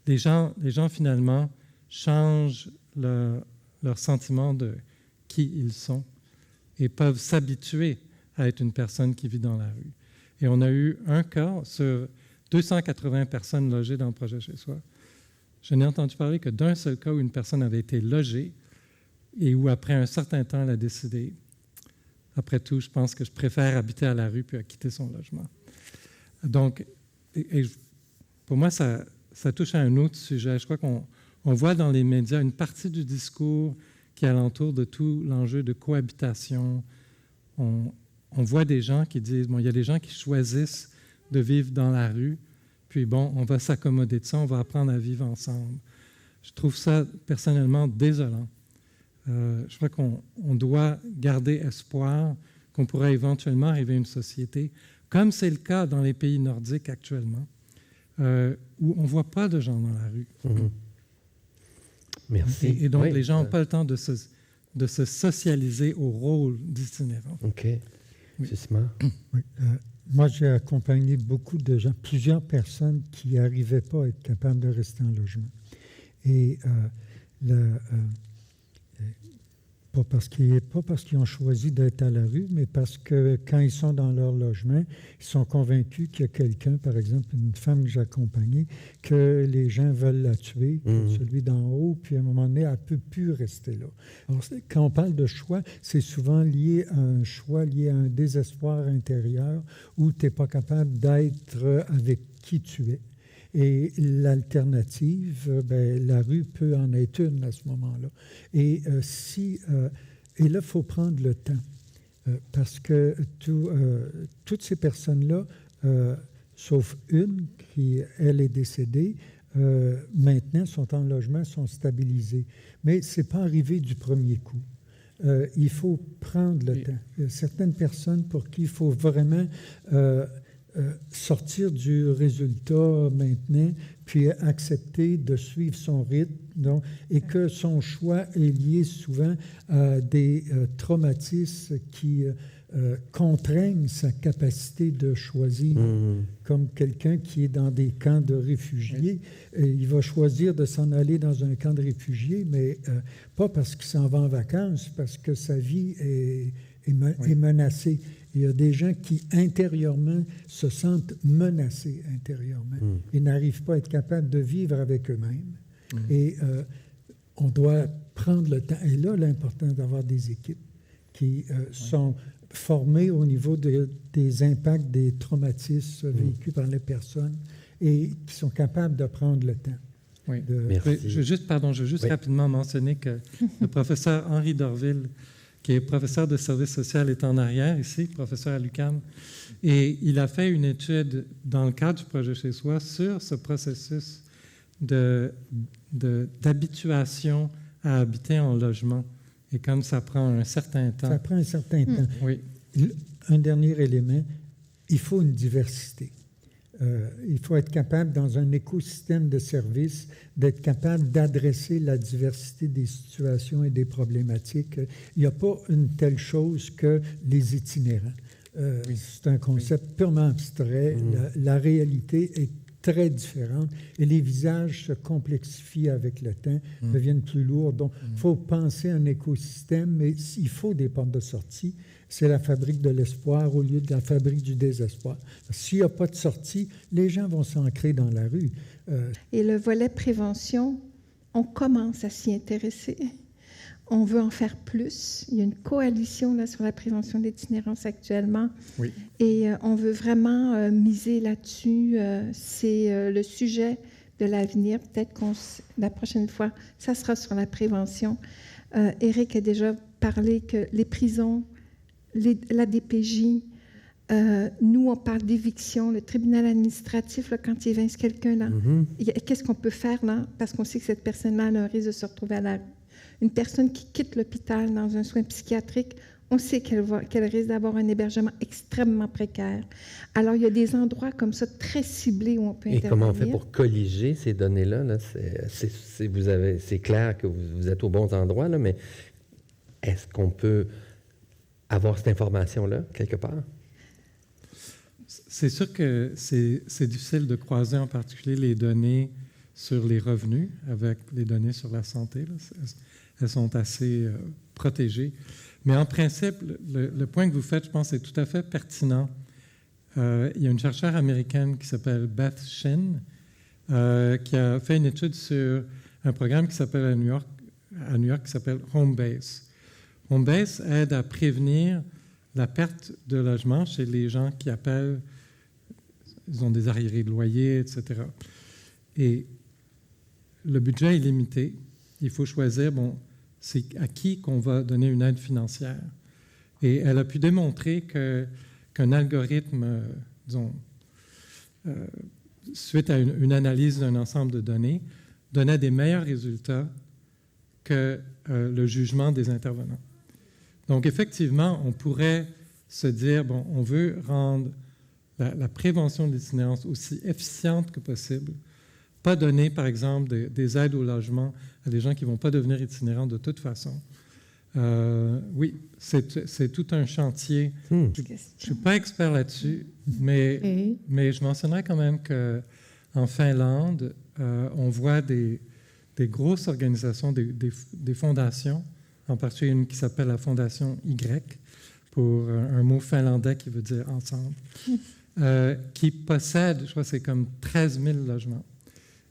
Speaker 5: Les gens finalement, changent leur sentiment de qui ils sont et peuvent s'habituer à être une personne qui vit dans la rue. Et on a eu un cas sur 280 personnes logées dans le projet Chez Soi. Je n'ai entendu parler que d'un seul cas où une personne avait été logée et où, après un certain temps, elle a décidé, après tout, je pense que je préfère habiter à la rue puis à quitter son logement. Donc, pour moi, ça touche à un autre sujet. Je crois qu'on voit dans les médias une partie du discours qui est alentour de tout l'enjeu de cohabitation. On voit des gens qui disent, bon, il y a des gens qui choisissent de vivre dans la rue, Puis bon, on va s'accommoder de ça, on va apprendre à vivre ensemble. Je trouve ça personnellement désolant. Je crois qu'on doit garder espoir qu'on pourrait éventuellement arriver à une société, comme c'est le cas dans les pays nordiques actuellement, où on ne voit pas de gens dans la rue.
Speaker 2: Mm-hmm. Merci.
Speaker 5: Et donc,
Speaker 2: oui,
Speaker 5: les gens n'ont pas le temps de se socialiser au rôle d'itinérant.
Speaker 2: OK.
Speaker 5: Oui.
Speaker 2: Justement.
Speaker 3: Oui. Moi, j'ai accompagné beaucoup de gens, plusieurs personnes qui n'arrivaient pas à être capables de rester en logement. Et pas parce qu'ils ont choisi d'être à la rue, mais parce que quand ils sont dans leur logement, ils sont convaincus qu'il y a quelqu'un, par exemple, une femme que j'ai accompagnée, que les gens veulent la tuer, celui d'en haut, puis à un moment donné, elle ne peut plus rester là. Alors, quand on parle de choix, c'est souvent lié à un choix, lié à un désespoir intérieur où tu n'es pas capable d'être avec qui tu es. Et l'alternative, la rue peut en être une à ce moment-là. Et là, il faut prendre le temps, parce que toutes ces personnes-là, sauf une qui, elle, est décédée, maintenant sont en logement, sont stabilisées. Mais ce n'est pas arrivé du premier coup. Il faut prendre le temps. Il y a certaines personnes pour qui il faut vraiment sortir du résultat maintenant, puis accepter de suivre son rythme, donc, et que son choix est lié souvent à des traumatismes qui contraignent sa capacité de choisir. Comme quelqu'un qui est dans des camps de réfugiés, il va choisir de s'en aller dans un camp de réfugiés, mais pas parce qu'il s'en va en vacances, parce que sa vie est menacée. Il y a des gens qui, intérieurement, se sentent menacés intérieurement et n'arrivent pas à être capables de vivre avec eux-mêmes. Et on doit prendre le temps. Et là, l'importance d'avoir des équipes qui sont formées au niveau des impacts, des traumatismes vécus par les personnes et qui sont capables de prendre le temps.
Speaker 5: Oui.
Speaker 2: Merci.
Speaker 5: Je veux juste rapidement mentionner que le professeur Henri Dorville, qui est professeur de service social, est en arrière ici, professeur à l'UQAM, et il a fait une étude dans le cadre du projet Chez Soi sur ce processus d'habituation à habiter en logement. Et comme ça prend un certain temps.
Speaker 3: Ça prend un certain temps.
Speaker 5: Oui.
Speaker 3: Un dernier élément, il faut une diversité. Il faut être capable, dans un écosystème de services, d'être capable d'adresser la diversité des situations et des problématiques. Il n'y a pas une telle chose que les itinérants. C'est un concept purement abstrait. La réalité est très différente et les visages se complexifient avec le temps, deviennent plus lourds. Donc, il faut penser un écosystème, mais il faut des portes de sortie. C'est la fabrique de l'espoir au lieu de la fabrique du désespoir. S'il n'y a pas de sortie, les gens vont s'ancrer dans la rue.
Speaker 4: Et le volet prévention, on commence à s'y intéresser. On veut en faire plus. Il y a une coalition là, sur la prévention de l'itinérance actuellement.
Speaker 5: Oui.
Speaker 4: Et on veut vraiment miser là-dessus. C'est le sujet de l'avenir. Peut-être la prochaine fois, ça sera sur la prévention. Éric a déjà parlé que les prisons, la DPJ, nous, on parle d'éviction, le tribunal administratif, là, quand il évince quelqu'un, là, qu'est-ce qu'on peut faire là? Parce qu'on sait que cette personne-là a un risque de se retrouver à la rue. Une personne qui quitte l'hôpital dans un soin psychiatrique, on sait qu'elle risque d'avoir un hébergement extrêmement précaire. Alors, il y a des endroits comme ça, très ciblés, où on peut intervenir.
Speaker 2: Et comment on fait pour colliger ces données-là? Là? C'est clair que vous êtes aux bons endroits, là, mais est-ce qu'on peut avoir cette information-là, quelque part?
Speaker 5: C'est sûr que c'est difficile de croiser en particulier les données sur les revenus avec les données sur la santé. Là. Elles sont assez protégées. Mais en principe, le point que vous faites, je pense, est tout à fait pertinent. Il y a une chercheure américaine qui s'appelle Beth Shin qui a fait une étude sur un programme qui s'appelle à New York qui s'appelle Homebase. Homebase aide à prévenir la perte de logement chez les gens qui appellent, ils ont des arriérés de loyer, etc. Et le budget est limité. Il faut choisir, c'est à qui qu'on va donner une aide financière. Et elle a pu démontrer qu'un algorithme, suite à une analyse d'un ensemble de données, donnait des meilleurs résultats que le jugement des intervenants. Donc, effectivement, on pourrait se dire, bon, on veut rendre la prévention de l'itinérance aussi efficiente que possible, pas donner, par exemple, des aides au logement à des gens qui ne vont pas devenir itinérants de toute façon. Oui, c'est tout un chantier. Je ne suis pas expert là-dessus, mais je mentionnerais quand même qu'en Finlande, on voit des grosses organisations, des fondations, en particulier une qui s'appelle la Fondation Y, pour un mot finlandais qui veut dire ensemble, qui possèdent, je crois que c'est comme 13 000 logements.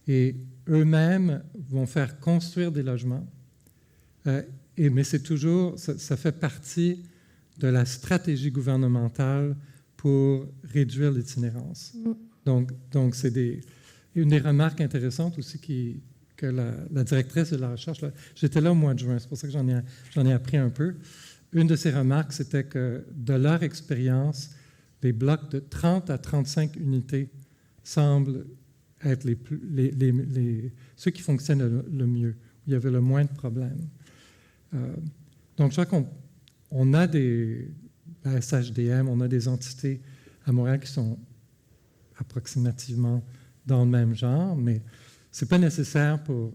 Speaker 5: Et eux-mêmes vont faire construire des logements. Mais c'est toujours, ça fait partie de la stratégie gouvernementale pour réduire l'itinérance. Donc c'est une des remarques intéressantes aussi que la directrice de la recherche, j'étais là au mois de juin, c'est pour ça que j'en ai appris un peu. Une de ces remarques, c'était que de leur expérience, les blocs de 30 à 35 unités semblent être ceux qui fonctionnent le mieux, où il y avait le moins de problèmes. Donc, je crois qu'on a la SHDM, on a des entités à Montréal qui sont approximativement dans le même genre, mais ce n'est pas nécessaire pour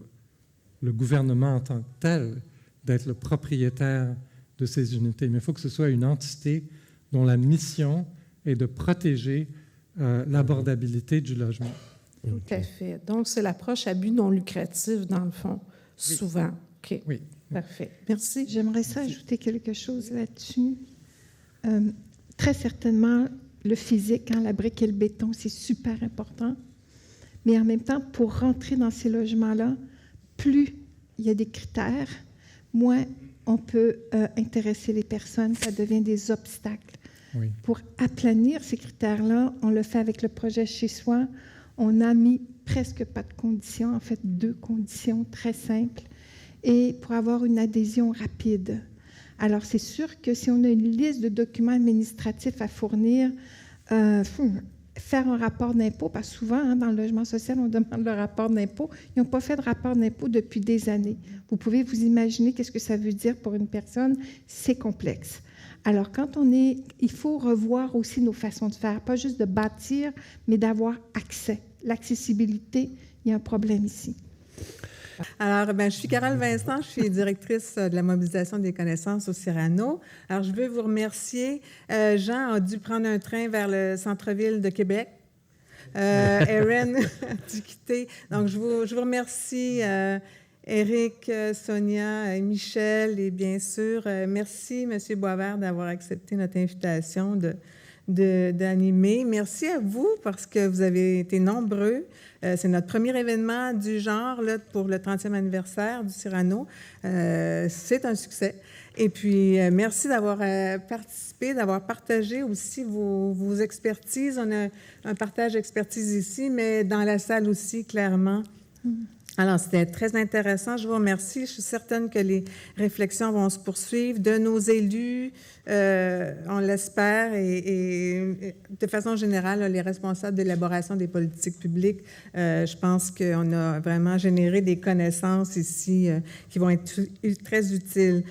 Speaker 5: le gouvernement en tant que tel d'être le propriétaire de ces unités, mais il faut que ce soit une entité dont la mission est de protéger l'abordabilité du logement.
Speaker 8: Tout à fait. Donc, c'est l'approche à but non lucratif, dans le fond, souvent. OK.
Speaker 5: Oui.
Speaker 8: Parfait. Merci.
Speaker 4: J'aimerais ça ajouter quelque chose là-dessus. Très certainement, le physique, la brique et le béton, c'est super important. Mais en même temps, pour rentrer dans ces logements-là, plus il y a des critères, moins on peut intéresser les personnes, ça devient des obstacles.
Speaker 5: Oui.
Speaker 4: Pour aplanir ces critères-là, on le fait avec le projet Chez Soi. On a mis presque pas de conditions, en fait 2 conditions très simples, et pour avoir une adhésion rapide. Alors, c'est sûr que si on a une liste de documents administratifs à fournir, faire un rapport d'impôt, parce que souvent, dans le logement social, on demande le rapport d'impôt. Ils n'ont pas fait de rapport d'impôt depuis des années. Vous pouvez vous imaginer qu'est-ce que ça veut dire pour une personne. C'est complexe. Alors, il faut revoir aussi nos façons de faire, pas juste de bâtir, mais d'avoir accès. L'accessibilité, il y a un problème ici.
Speaker 9: Alors, je suis Carole Vincent, je suis directrice de la mobilisation des connaissances au Cyrano. Alors, je veux vous remercier. Jean a dû prendre un train vers le centre-ville de Québec. Erin a dû quitter. Donc, je vous remercie, Éric, Sonia, Michel, et bien sûr, merci, M. Boisvert, d'avoir accepté notre invitation d'animer. Merci à vous parce que vous avez été nombreux. C'est notre premier événement du genre là, pour le 30e anniversaire du Cyrano. C'est un succès. Et puis, merci d'avoir participé, d'avoir partagé aussi vos expertises. On a un partage d'expertise ici, mais dans la salle aussi, clairement. Alors, c'était très intéressant. Je vous remercie. Je suis certaine que les réflexions vont se poursuivre de nos élus, on l'espère, et de façon générale, les responsables d'élaboration des politiques publiques. Je pense qu'on a vraiment généré des connaissances ici qui vont être très utiles.